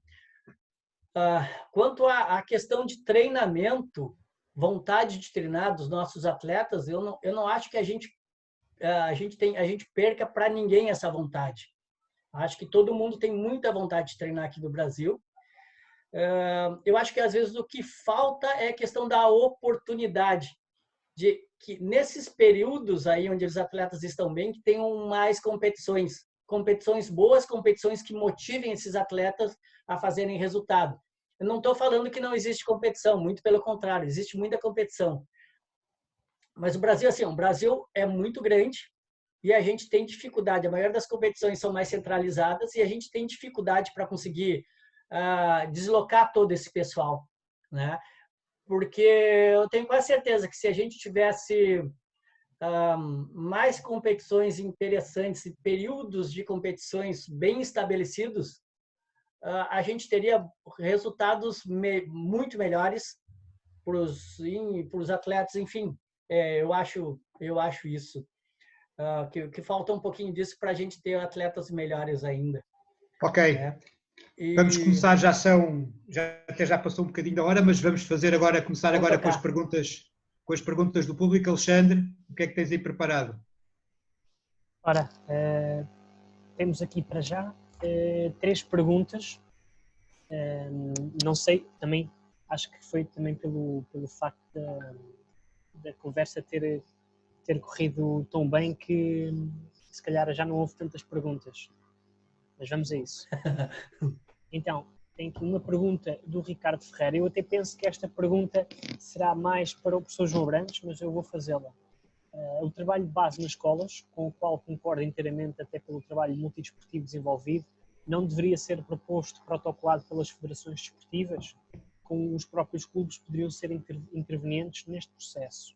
quanto à questão de treinamento, vontade de treinar dos nossos atletas, eu não acho que a gente perca para ninguém essa vontade. Acho que todo mundo tem muita vontade de treinar aqui no Brasil. Eu acho que às vezes o que falta é a questão da oportunidade, de que nesses períodos aí onde os atletas estão bem, que tenham mais competições boas, competições que motivem esses atletas a fazerem resultado. Eu não estou falando que não existe competição, muito pelo contrário, existe muita competição. Mas o Brasil, assim, o Brasil é muito grande e a gente tem dificuldade. A maioria das competições são mais centralizadas e a gente tem dificuldade para conseguir deslocar todo esse pessoal, né? Porque eu tenho quase certeza que se a gente tivesse mais competições interessantes e períodos de competições bem estabelecidos, a gente teria resultados muito melhores para os atletas. Enfim, eu acho isso. Que falta um pouquinho disso para a gente ter atletas melhores ainda. Ok. Vamos começar, até já passou um bocadinho da hora, mas vamos começar agora com as perguntas do público. Alexandre, o que é que tens aí preparado? Ora, temos aqui para já 3 perguntas. Não sei, também acho que foi também pelo facto da conversa ter corrido tão bem que se calhar já não houve tantas perguntas. Mas vamos a isso. Então, tem aqui uma pergunta do Ricardo Ferreira. Eu até penso que esta pergunta será mais para o professor João Abrantes, mas eu vou fazê-la. O trabalho de base nas escolas, com o qual concordo inteiramente até pelo trabalho multidesportivo desenvolvido, não deveria ser proposto, protocolado pelas federações desportivas, com os próprios clubes poderiam ser intervenientes neste processo.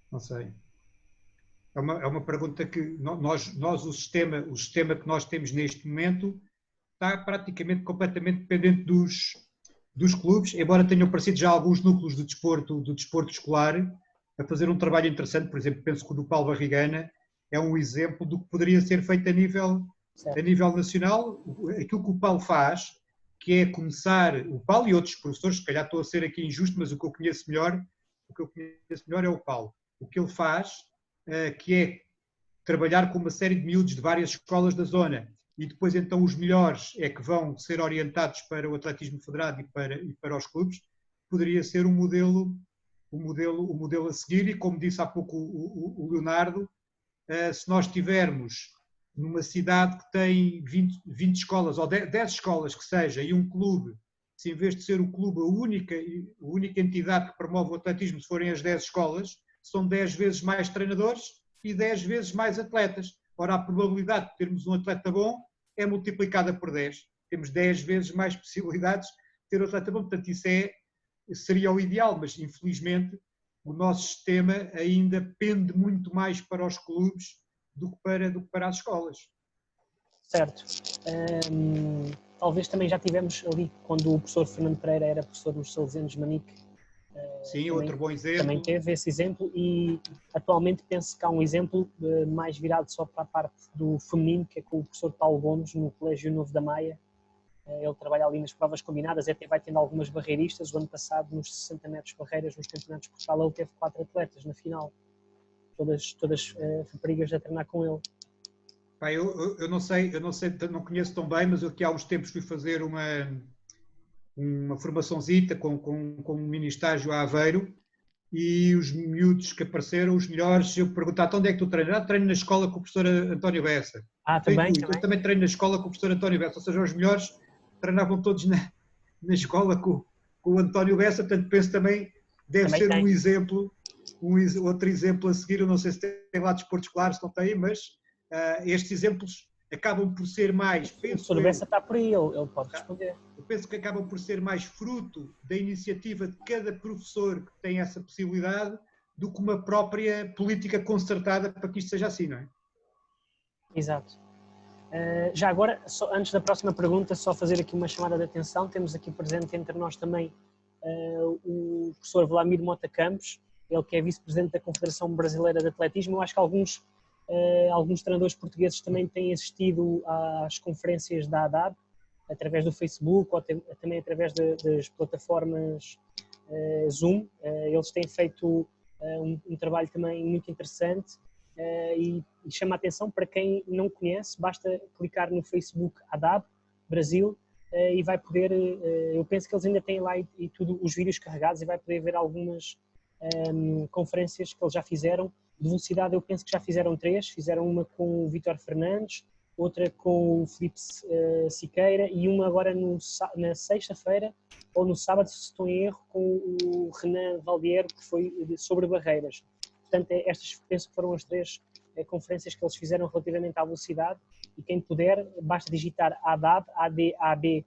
Não sei. É uma pergunta que o sistema que nós temos neste momento está praticamente completamente dependente dos clubes, embora tenham aparecido já alguns núcleos do desporto escolar a fazer um trabalho interessante. Por exemplo, penso que o do Paulo Barrigana é um exemplo do que poderia ser feito a nível nacional. Aquilo que o Paulo faz, que é começar, o Paulo e outros professores, se calhar estou a ser aqui injusto, mas o que eu conheço melhor é o Paulo. O que ele faz, que é trabalhar com uma série de miúdos de várias escolas da zona, e depois então os melhores é que vão ser orientados para o atletismo federado e para os clubes, poderia ser um modelo a seguir. E como disse há pouco o Leonardo, se nós tivermos numa cidade que tem 20 escolas, ou 10 escolas que seja, e um clube, se em vez de ser o clube a única entidade que promove o atletismo, se forem as 10 escolas, são 10 vezes mais treinadores e 10 vezes mais atletas. Ora, a probabilidade de termos um atleta bom é multiplicada por 10. Temos 10 vezes mais possibilidades de ter um atleta bom. Portanto, isso seria o ideal, mas infelizmente o nosso sistema ainda pende muito mais para os clubes do que para as escolas. Certo. Talvez também já tivemos ali, quando o professor Fernando Pereira era professor nos Salesianos de Manique, Sim, outro bom exemplo. Também teve esse exemplo e atualmente penso que há um exemplo mais virado só para a parte do feminino, que é com o professor Paulo Gomes, no Colégio Novo da Maia. Ele trabalha ali nas provas combinadas, até vai tendo algumas barreiristas. O ano passado, nos 60 metros barreiras, nos campeonatos de Portugal, ele teve 4 atletas na final. Todas raparigas a treinar com ele. Pá, eu não sei, não conheço tão bem, mas eu aqui há uns tempos fui fazer uma formaçãozita com um mini estágio a Aveiro e os miúdos que apareceram, os melhores, eu perguntava, onde é que tu treinas? Treino na escola com o professor António Bessa. Também? Eu também treino na escola com o professor António Bessa, ou seja, os melhores treinavam todos na escola com o António Bessa, portanto penso também deve ser um exemplo, outro exemplo a seguir. Eu não sei se tem lá desportos claros, não tem, mas estes exemplos acabam por ser mais... O professor Bessa está por aí, ele pode responder. Eu penso que acabam por ser mais fruto da iniciativa de cada professor que tem essa possibilidade do que uma própria política concertada para que isto seja assim, não é? Exato. Já agora, antes da próxima pergunta, só fazer aqui uma chamada de atenção. Temos aqui presente entre nós também o professor Vladimir Mota Campos, ele que é vice-presidente da Confederação Brasileira de Atletismo. Eu acho que alguns treinadores portugueses também têm assistido às conferências da ADAB, através do Facebook ou também através das plataformas Zoom. Eles têm feito um trabalho também muito interessante e chama a atenção para quem não conhece. Basta clicar no Facebook ADAB Brasil e vai poder, eu penso que eles ainda têm lá e tudo os vídeos carregados, e vai poder ver algumas conferências que eles já fizeram. De velocidade eu penso que já fizeram 3, fizeram uma com o Vítor Fernandes, outra com o Filipe Siqueira e uma agora na sexta-feira ou no sábado, se estou em erro, com o Renan Valdiero, que foi sobre barreiras. Portanto, estas penso que foram as 3 conferências que eles fizeram relativamente à velocidade, e quem puder, basta digitar ADAB, ADAB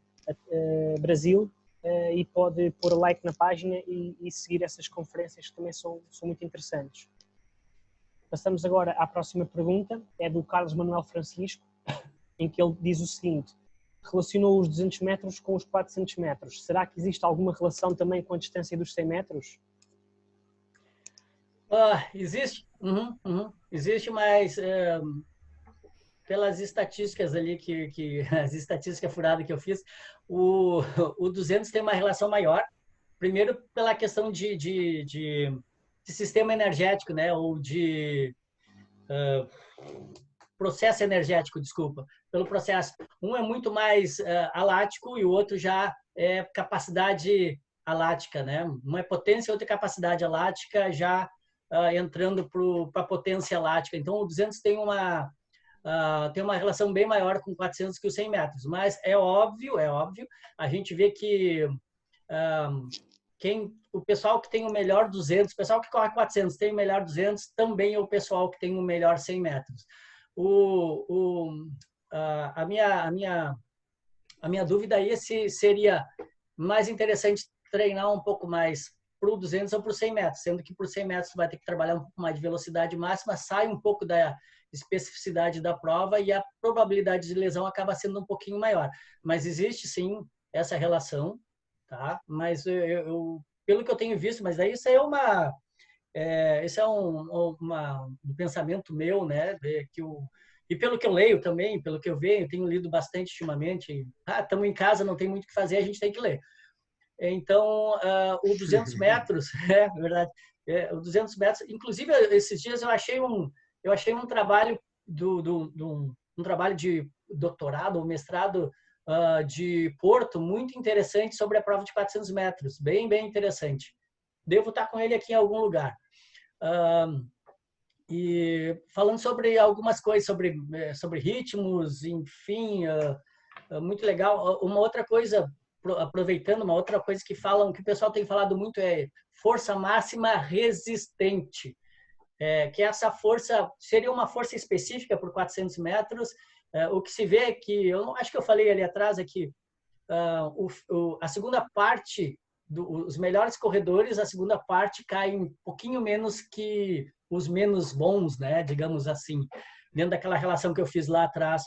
Brasil, e pode pôr like na página e seguir essas conferências que também são muito interessantes. Passamos agora à próxima pergunta, é do Carlos Manuel Francisco, em que ele diz o seguinte: relacionou os 200 metros com os 400 metros. Será que existe alguma relação também com a distância dos 100 metros? Existe. Existe, mas pelas estatísticas ali, as estatísticas furadas que eu fiz, o 200 tem uma relação maior. Primeiro, pela questão de sistema energético, né? Ou de processo energético, desculpa. Pelo processo. Um é muito mais alático e o outro já é capacidade alática, né? Uma é potência e outra é capacidade alática, já entrando para a potência alática. Então, o 200 tem uma relação bem maior com 400 que os 100 metros. Mas é óbvio, a gente vê que o pessoal que tem o melhor 200, o pessoal que corre 400 tem o melhor 200, também é o pessoal que tem o melhor 100 metros. A minha dúvida aí seria mais interessante treinar um pouco mais para o 200 ou para o 100 metros, sendo que por 100 metros vai ter que trabalhar um pouco mais de velocidade máxima, sai um pouco da especificidade da prova e a probabilidade de lesão acaba sendo um pouquinho maior. Mas existe sim essa relação, tá? Mas pelo que eu tenho visto, mas daí isso aí esse é um pensamento meu, né? E pelo que eu leio também, pelo que eu vejo, eu tenho lido bastante ultimamente. Estamos em casa, não tem muito o que fazer, a gente tem que ler. Então, o 200 metros, é verdade, o 200 metros, inclusive esses dias eu achei um trabalho um trabalho de doutorado ou mestrado de Porto, muito interessante, sobre a prova de 400 metros, bem interessante. Devo estar com ele aqui em algum lugar. E falando sobre algumas coisas, sobre ritmos, enfim, muito legal. Uma outra coisa, aproveitando, uma outra coisa que o pessoal tem falado muito é força máxima resistente, que essa força seria uma força específica por 400 metros. O que se vê é que, eu acho que eu falei ali atrás, é que a segunda parte, os melhores corredores, a segunda parte cai um pouquinho menos que os menos bons, né? Digamos assim, dentro daquela relação que eu fiz lá atrás.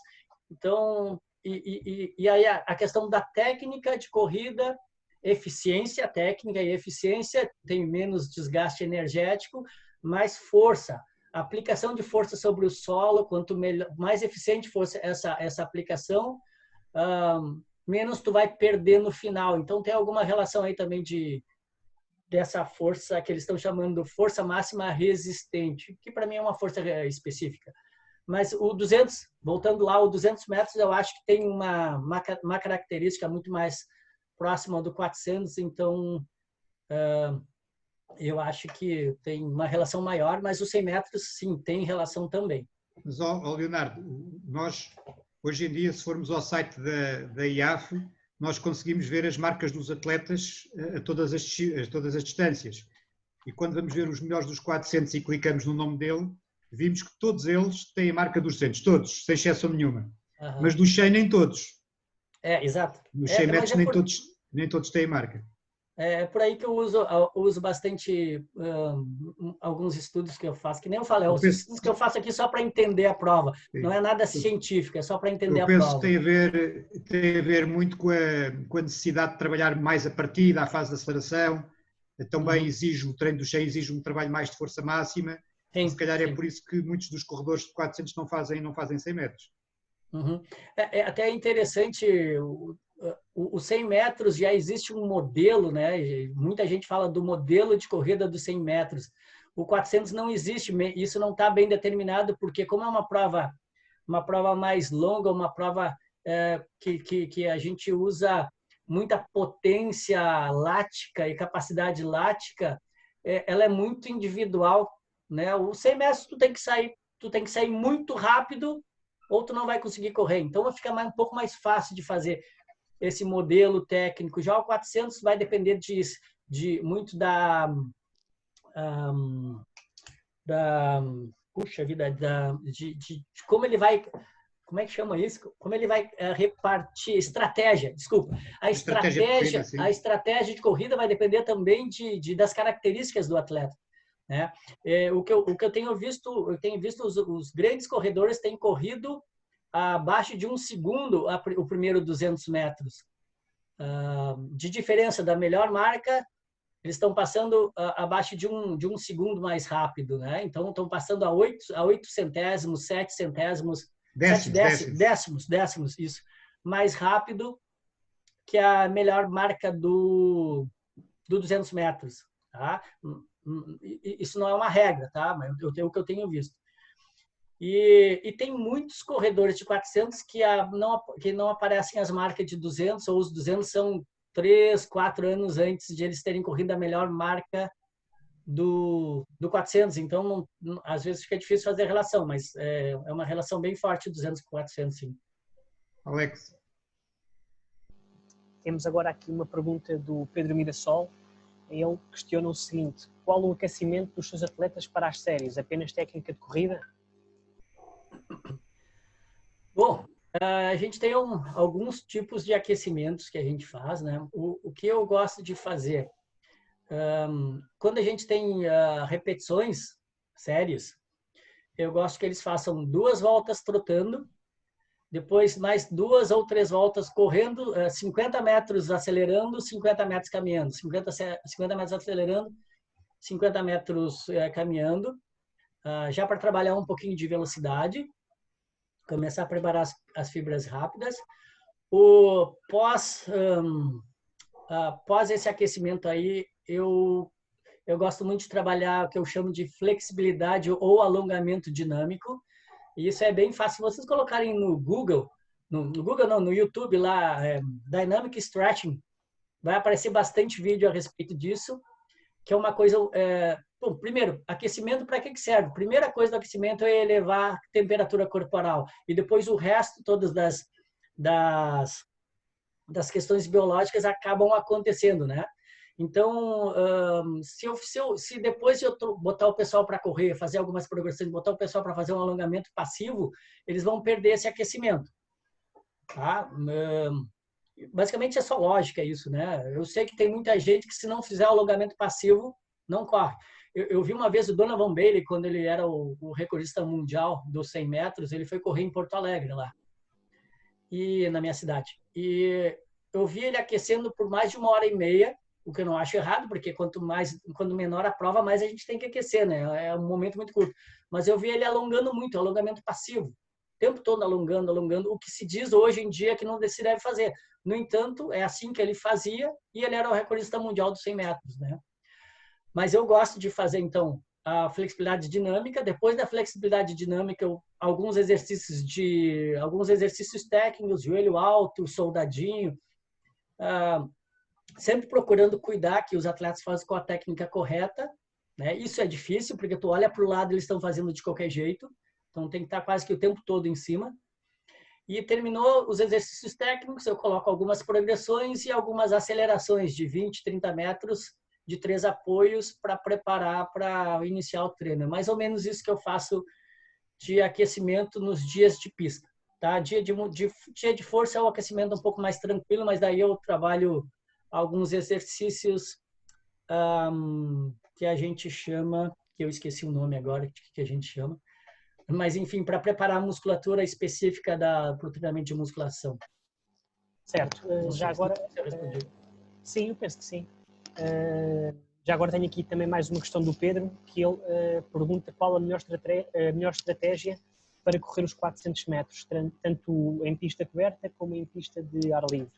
Então, e aí a questão da técnica de corrida eficiência técnica e eficiência, tem menos desgaste energético, mais força. A aplicação de força sobre o solo, quanto melhor, mais eficiente fosse essa aplicação, menos tu vai perder no final. Então, tem alguma relação aí também dessa força que eles estão chamando de força máxima resistente, que para mim é uma força específica. Mas o 200, voltando lá, o 200 metros, eu acho que tem uma característica muito mais próxima do 400, então eu acho que tem uma relação maior, mas os 100 metros, sim, tem relação também. Mas, Leonardo, nós, hoje em dia, se formos ao site da IAF, nós conseguimos ver as marcas dos atletas a todas as distâncias. E quando vamos ver os melhores dos 400 e clicamos no nome dele, vimos que todos eles têm a marca dos 200, todos, sem exceção nenhuma. Uhum. Mas dos 100 nem todos. Exato. Nos 100 metros nem todos têm a marca. É por aí que eu uso bastante alguns estudos que eu faço, que nem eu falei, os estudos que eu faço aqui só para entender a prova. Sim. Não é nada científico, é só para entender a prova. Eu penso que tem a ver muito com a necessidade de trabalhar mais a partida, a fase de aceleração. Também o treino do 100 exige um trabalho mais de força máxima. Sim, se calhar é por isso que muitos dos corredores de 400 não fazem 100 metros. Uhum. Até interessante, o 100 metros já existe um modelo, né? Muita gente fala do modelo de corrida dos 100 metros. O 400 não existe, isso não está bem determinado, porque como é uma prova mais longa, uma prova que a gente usa muita potência lática e capacidade lática, ela é muito individual, né? O 100 metros tu tem que sair muito rápido ou tu não vai conseguir correr. Então fica um pouco mais fácil de fazer esse modelo técnico. Já o 400 vai depender muito puxa vida, de como ele vai, como é que chama isso? Como ele vai repartir estratégia, desculpa. A estratégia de corrida vai depender também das características do atleta, né? O que eu tenho visto, os grandes corredores têm corrido abaixo de 1 segundo o primeiro 200 metros. De diferença da melhor marca, eles estão passando abaixo de um segundo mais rápido, né? Então, estão passando a 8 centésimos, 7 centésimos, décimos, isso, mais rápido que a melhor marca do 200 metros, tá? Isso não é uma regra, tá? Mas o que eu tenho visto. E tem muitos corredores de 400 que não aparecem as marcas de 200, ou os 200 são 3, 4 anos antes de eles terem corrido a melhor marca do 400. Então, às vezes fica difícil fazer relação, mas é uma relação bem forte 200 com 400, sim. Alex. Temos agora aqui uma pergunta do Pedro Mirassol. Ele questiona o seguinte: qual o aquecimento dos seus atletas para as séries? Apenas técnica de corrida? Bom, a gente tem alguns tipos de aquecimentos que a gente faz, né? O que eu gosto de fazer, quando a gente tem repetições séries, eu gosto que eles façam 2 voltas trotando, depois mais 2 ou 3 voltas correndo, 50 metros acelerando, 50 metros caminhando, 50 metros acelerando, 50 metros caminhando, já para trabalhar um pouquinho de velocidade, começar a preparar as fibras rápidas. Após esse aquecimento aí, eu gosto muito de trabalhar o que eu chamo de flexibilidade ou alongamento dinâmico. E isso é bem fácil. Se vocês colocarem no Google, no YouTube lá, Dynamic Stretching, vai aparecer bastante vídeo a respeito disso, que é uma coisa... Bom, primeiro, aquecimento para que serve? Primeira coisa do aquecimento é elevar a temperatura corporal. E depois o resto, todas das questões biológicas acabam acontecendo, né? Então, se depois eu botar o pessoal para correr, fazer algumas progressões, botar o pessoal para fazer um alongamento passivo, eles vão perder esse aquecimento. Tá? Basicamente é só lógica isso, né? Eu sei que tem muita gente que se não fizer alongamento passivo, não corre. Eu vi uma vez o Donovan Bailey, quando ele era o recordista mundial dos 100 metros, ele foi correr em Porto Alegre, lá, e na minha cidade. E eu vi ele aquecendo por mais de 1h30, o que eu não acho errado, porque quanto menor a prova, mais a gente tem que aquecer, né? É um momento muito curto. Mas eu vi ele alongando muito, alongamento passivo. O tempo todo alongando, alongando, o que se diz hoje em dia que não se deve fazer. No entanto, é assim que ele fazia e ele era o recordista mundial dos 100 metros, né? Mas eu gosto de fazer, então, a flexibilidade dinâmica. Depois da flexibilidade dinâmica, alguns exercícios técnicos, joelho alto, soldadinho, sempre procurando cuidar que os atletas façam com a técnica correta, né? Isso é difícil, porque tu olha para o lado, eles estão fazendo de qualquer jeito, então tem que estar quase que o tempo todo em cima. E terminou os exercícios técnicos, eu coloco algumas progressões e algumas acelerações de 20, 30 metros de 3 apoios para preparar para iniciar o treino. É mais ou menos isso que eu faço de aquecimento nos dias de pista. Tá? Dia de força é o aquecimento um pouco mais tranquilo, mas daí eu trabalho alguns exercícios que a gente chama, que eu esqueci o nome agora, que a gente chama, mas enfim, para preparar a musculatura específica para o treinamento de musculação. Certo. Já agora... sim, eu penso que sim. Já agora tenho aqui também mais uma questão do Pedro, que ele pergunta qual a melhor estratégia para correr os 400 metros, tanto em pista coberta como em pista de ar livre.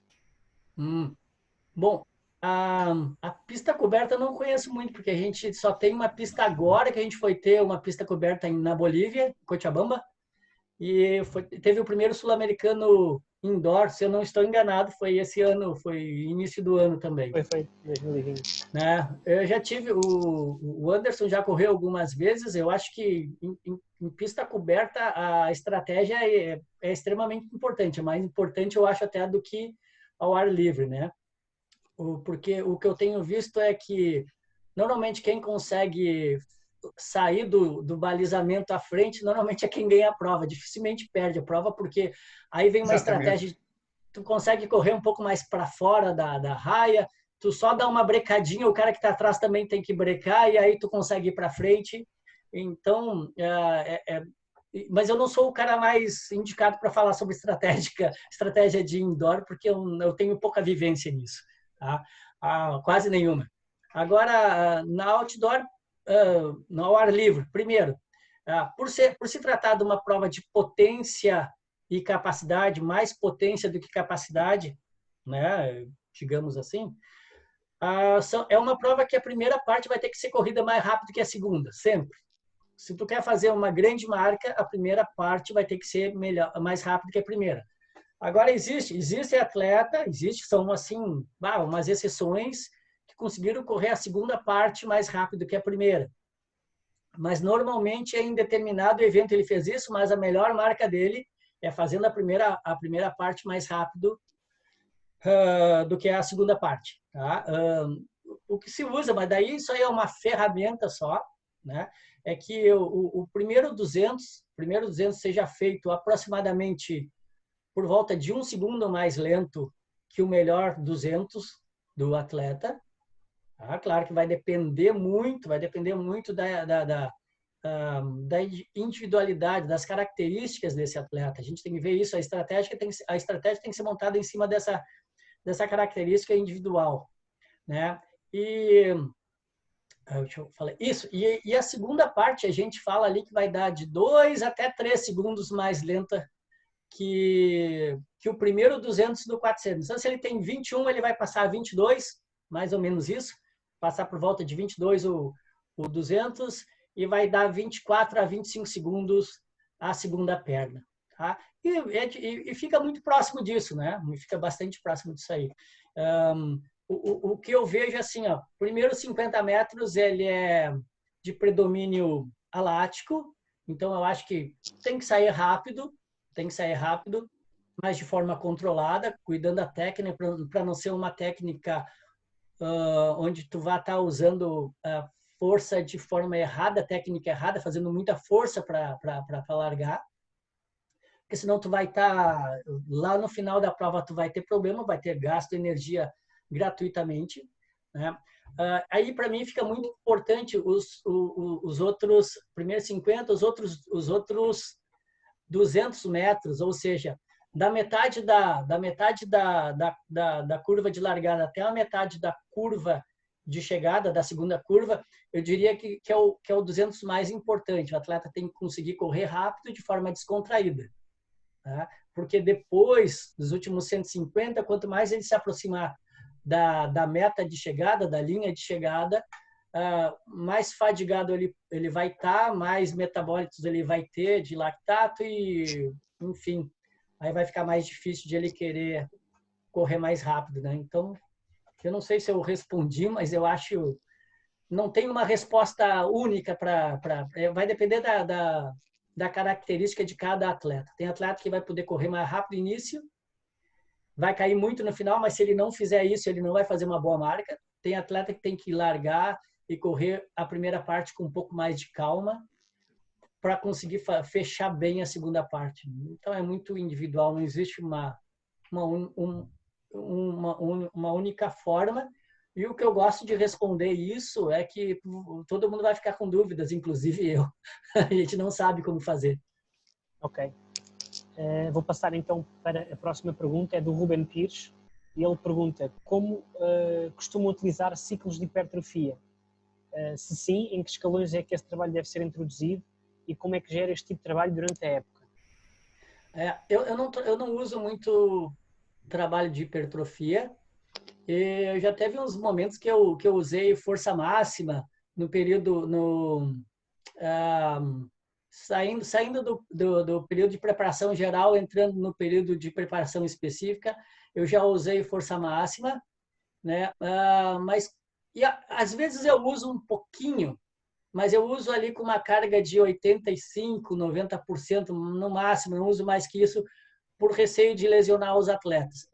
Bom, a pista coberta eu não conheço muito, porque a gente só tem uma pista agora, que a gente foi ter uma pista coberta na Bolívia, Cochabamba, e teve o primeiro sul-americano indoor, se eu não estou enganado, foi esse ano, foi início do ano também. Foi 2020. Né? Eu já tive, o Anderson já correu algumas vezes, eu acho que em pista coberta a estratégia é extremamente importante, é mais importante eu acho até do que ao ar livre, né? Porque o que eu tenho visto é que normalmente quem consegue sair do balizamento à frente, normalmente é quem ganha a prova, dificilmente perde a prova, porque aí vem uma estratégia, tu consegue correr um pouco mais para fora da raia, tu só dá uma brecadinha, o cara que está atrás também tem que brecar, e aí tu consegue ir para frente. Então, mas eu não sou o cara mais indicado para falar sobre estratégia de indoor, porque eu tenho pouca vivência nisso. Tá? Quase nenhuma. Agora, na outdoor, no ar livre, primeiro, por se tratar de uma prova de potência e capacidade, mais potência do que capacidade, né, digamos assim, é uma prova que a primeira parte vai ter que ser corrida mais rápido que a segunda, sempre. Se tu quer fazer uma grande marca, a primeira parte vai ter que ser mais rápido que a primeira. Agora, existe atleta, são assim, umas exceções que conseguiram correr a segunda parte mais rápido que a primeira. Mas, normalmente, em determinado evento ele fez isso, mas a melhor marca dele é fazendo a primeira parte mais rápido do que a segunda parte. Tá? O que se usa, mas daí isso aí é uma ferramenta só, né? É que o primeiro 200 seja feito aproximadamente por volta de 1 segundo mais lento que o melhor 200 do atleta. Claro que vai depender muito da individualidade, das características desse atleta. A gente tem que ver isso, a estratégia tem que ser montada em cima dessa característica individual, né? Deixa eu falar isso. E a segunda parte, a gente fala ali que vai dar de 2 até 3 segundos mais lenta que o primeiro 200 do 400. Então, se ele tem 21, ele vai passar a 22, mais ou menos isso. Passar por volta de 22 o 200 e vai dar 24 a 25 segundos a segunda perna. Tá? E fica muito próximo disso, né? Fica bastante próximo disso aí. O que eu vejo assim, primeiro 50 metros ele é de predomínio alático, então eu acho que tem que sair rápido, mas de forma controlada, cuidando da técnica para não ser uma técnica onde tu vai estar usando força de forma errada, técnica errada, fazendo muita força para largar, porque senão tu vai estar lá no final da prova, tu vai ter problema, vai ter gasto de energia gratuitamente, né? Aí para mim fica muito importante os outros primeiros 50, os outros 200 metros, ou seja, da metade da curva de largada até a metade da curva de chegada, da segunda curva, eu diria que é o 200 mais importante. O atleta tem que conseguir correr rápido de forma descontraída. Tá? Porque depois dos últimos 150, quanto mais ele se aproximar da meta de chegada, da linha de chegada, mais fadigado ele vai estar, mais metabólitos ele vai ter de lactato e, enfim, aí vai ficar mais difícil de ele querer correr mais rápido, né? Então, eu não sei se eu respondi, mas eu acho não tem uma resposta única vai depender da característica de cada atleta. Tem atleta que vai poder correr mais rápido no início, vai cair muito no final, mas se ele não fizer isso, ele não vai fazer uma boa marca. Tem atleta que tem que largar e correr a primeira parte com um pouco mais de calma para conseguir fechar bem a segunda parte. Então, é muito individual, não existe uma única forma. E o que eu gosto de responder isso é que todo mundo vai ficar com dúvidas, inclusive eu. A gente não sabe como fazer. Ok. Vou passar então para a próxima pergunta, é do Ruben Pires. E ele pergunta como costumam utilizar ciclos de hipertrofia? Se sim, em que escalões é que esse trabalho deve ser introduzido e como é que gera este tipo de trabalho durante a época? Eu não uso muito trabalho de hipertrofia. Eu já teve uns momentos que eu usei força máxima no período, saindo do período de preparação geral, entrando no período de preparação específica, eu já usei força máxima, né? Às vezes eu uso um pouquinho, mas eu uso ali com uma carga de 85%, 90% no máximo, não uso mais que isso por receio de lesionar os atletas.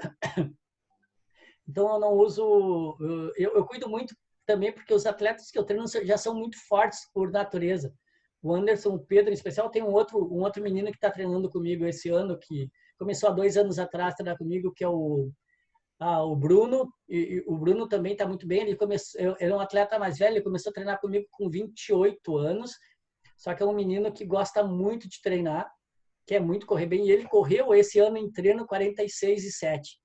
Então, eu não uso... Eu cuido muito também porque os atletas que eu treino já são muito fortes por natureza. O Anderson, o Pedro, em especial, tem um outro menino que está treinando comigo esse ano, que começou há 2 anos atrás a treinar comigo, que é o Bruno. E o Bruno também está muito bem. Ele é um atleta mais velho, ele começou a treinar comigo com 28 anos. Só que é um menino que gosta muito de treinar, quer muito correr bem. E ele correu esse ano em treino 46,7.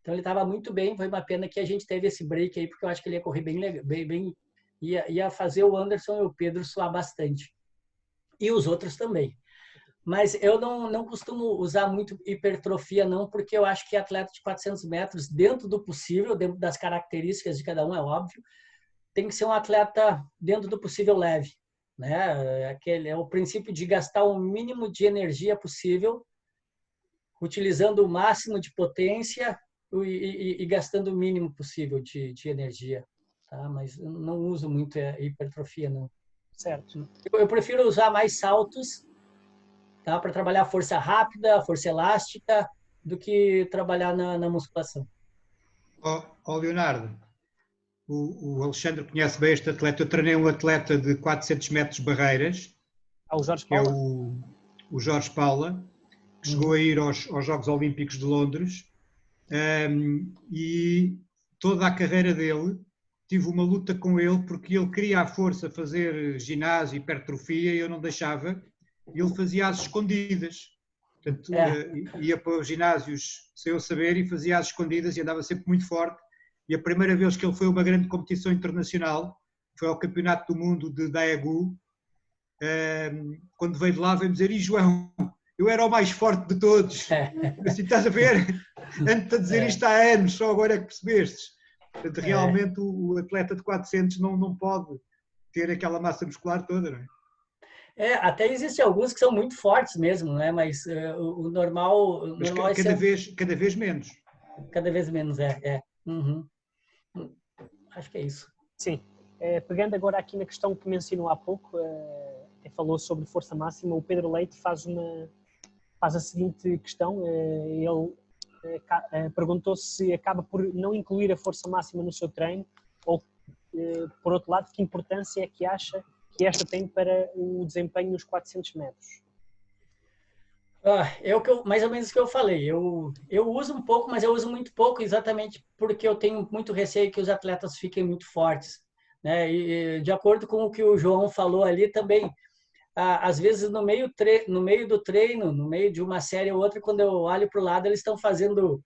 Então, ele estava muito bem. Foi uma pena que a gente teve esse break aí, porque eu acho que ele ia correr bem ia fazer o Anderson e o Pedro suar bastante. E os outros também. Mas eu não costumo usar muito hipertrofia, não, porque eu acho que atleta de 400 metros, dentro do possível, dentro das características de cada um, é óbvio, tem que ser um atleta dentro do possível leve. Né? É o princípio de gastar o mínimo de energia possível, utilizando o máximo de potência e gastando o mínimo possível de energia. Tá? Mas eu não uso muito hipertrofia, não. Certo. Eu prefiro usar mais saltos, tá? Para trabalhar força rápida, força elástica, do que trabalhar na musculação. Leonardo, o Alexandre conhece bem este atleta. Eu treinei um atleta de 400 metros barreiras, o Jorge que Paula? É o Jorge Paula, que chegou a ir aos Jogos Olímpicos de Londres. E toda a carreira dele tive uma luta com ele porque ele queria à força fazer ginásio, hipertrofia, e eu não deixava. Ele fazia às escondidas. Portanto, ia para os ginásios sem eu saber e fazia às escondidas e andava sempre muito forte. E a primeira vez que ele foi a uma grande competição internacional foi ao Campeonato do Mundo de Daegu. Quando veio de lá, veio dizer: e João, eu era o mais forte de todos. Assim, estás a ver? Antes de dizer isto há anos, só agora é que percebestes. Portanto, realmente o atleta de 400 não pode ter aquela massa muscular toda, não é? Até existem alguns que são muito fortes mesmo, né? Mas o normal... Mas cada vez menos. Cada vez menos, Uhum. Acho que é isso. Sim. Pegando agora aqui na questão que mencionou há pouco, falou sobre força máxima, o Pedro Leite faz a seguinte questão. Ele perguntou se acaba por não incluir a força máxima no seu treino ou, por outro lado, que importância é que acha que esta tem para o desempenho nos 400 metros? Mais ou menos o que eu falei. Eu uso um pouco, mas eu uso muito pouco exatamente porque eu tenho muito receio que os atletas fiquem muito fortes. Né? E de acordo com o que o João falou ali também, às vezes no meio do treino, no meio de uma série ou outra, quando eu olho para o lado, eles estão fazendo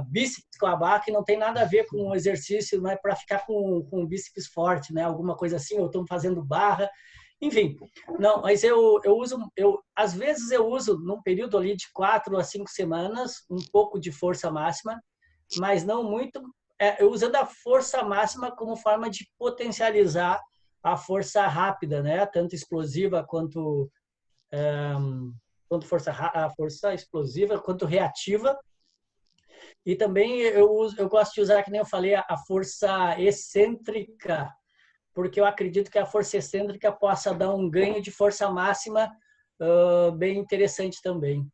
bíceps com a barra, que não tem nada a ver com o exercício, não é para ficar com o bíceps forte, né? Alguma coisa assim, ou estão fazendo barra. Enfim, não, mas às vezes eu uso num período ali de 4 a 5 semanas um pouco de força máxima, mas não muito, usando a força máxima como forma de potencializar a força rápida, né? Tanto explosiva quanto a força explosiva quanto reativa. E também eu gosto de usar, que nem eu falei, a força excêntrica, porque eu acredito que a força excêntrica possa dar um ganho de força máxima bem interessante também.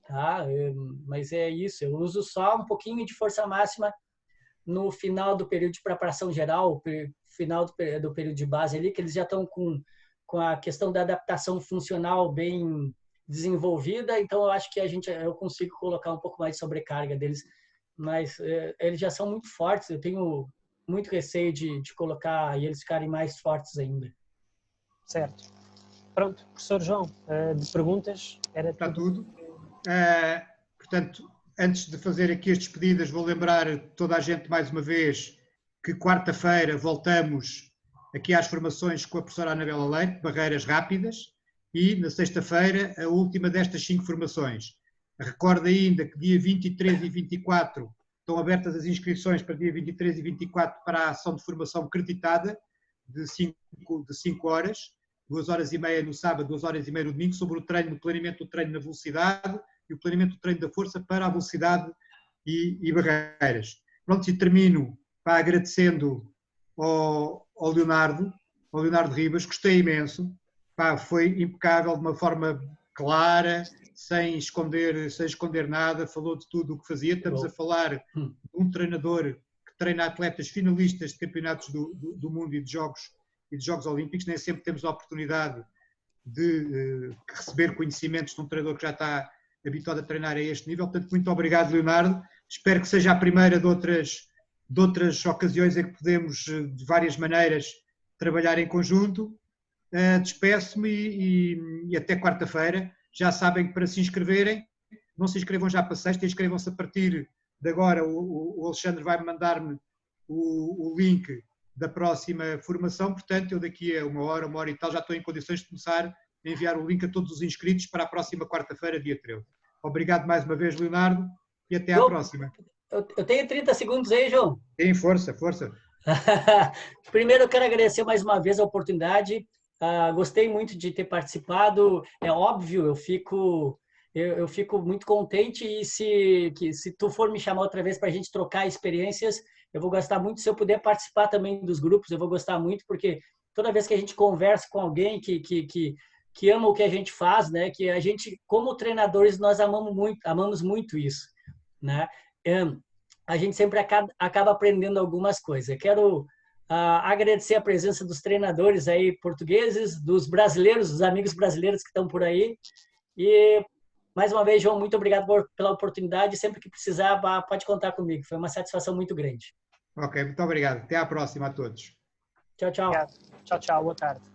Tá? Mas é isso, eu uso só um pouquinho de força máxima no final do período de preparação geral, final do período de base ali, que eles já estão com a questão da adaptação funcional bem desenvolvida, então eu acho que eu consigo colocar um pouco mais de sobrecarga deles, mas eles já são muito fortes, eu tenho muito receio de colocar e eles ficarem mais fortes ainda. Certo. Pronto, professor João, de perguntas era está tudo. Portanto, antes de fazer aqui as despedidas, vou lembrar toda a gente mais uma vez que quarta-feira voltamos aqui às formações com a professora Anabela Leite, barreiras rápidas, e na sexta-feira a última destas 5 formações. Recordo ainda que dia 23 e 24 estão abertas as inscrições para dia 23 e 24 para a ação de formação creditada de 5 horas, 2 horas e meia no sábado, 2 horas e meia no domingo, sobre o planeamento do treino na velocidade e o planeamento do treino da força para a velocidade e barreiras. Pronto, e termino agradecendo ao Leonardo Ribas, gostei imenso, foi impecável, de uma forma clara, sem esconder nada, falou de tudo o que fazia. Estamos a falar de um treinador que treina atletas finalistas de campeonatos do mundo e de Jogos Olímpicos. Nem sempre temos a oportunidade de receber conhecimentos de um treinador que já está habituado a treinar a este nível. Portanto, muito obrigado, Leonardo. Espero que seja a primeira de outras ocasiões em que podemos, de várias maneiras, trabalhar em conjunto. Despeço-me e até quarta-feira. Já sabem que para se inscreverem, não se inscrevam já para sexta, inscrevam-se a partir de agora. O Alexandre vai mandar-me o link da próxima formação, portanto eu daqui a uma hora e tal já estou em condições de começar a enviar o link a todos os inscritos para a próxima quarta-feira, dia 13. Obrigado mais uma vez, Leonardo, e até à próxima. Eu tenho 30 segundos aí, João. Tem força. Primeiro eu quero agradecer mais uma vez a oportunidade. Gostei muito de ter participado. É óbvio, eu fico muito contente e se tu for me chamar outra vez para a gente trocar experiências, eu vou gostar muito. Se eu puder participar também dos grupos, eu vou gostar muito, porque toda vez que a gente conversa com alguém que ama o que a gente faz, né? Que a gente, como treinadores, nós amamos muito isso, né? A gente sempre acaba aprendendo algumas coisas. Eu quero agradecer a presença dos treinadores aí portugueses, dos brasileiros, dos amigos brasileiros que estão por aí. E, mais uma vez, João, muito obrigado pela oportunidade. Sempre que precisar, pode contar comigo. Foi uma satisfação muito grande. Ok, muito obrigado. Até à próxima a todos. Tchau, tchau. Obrigado. Tchau, boa tarde.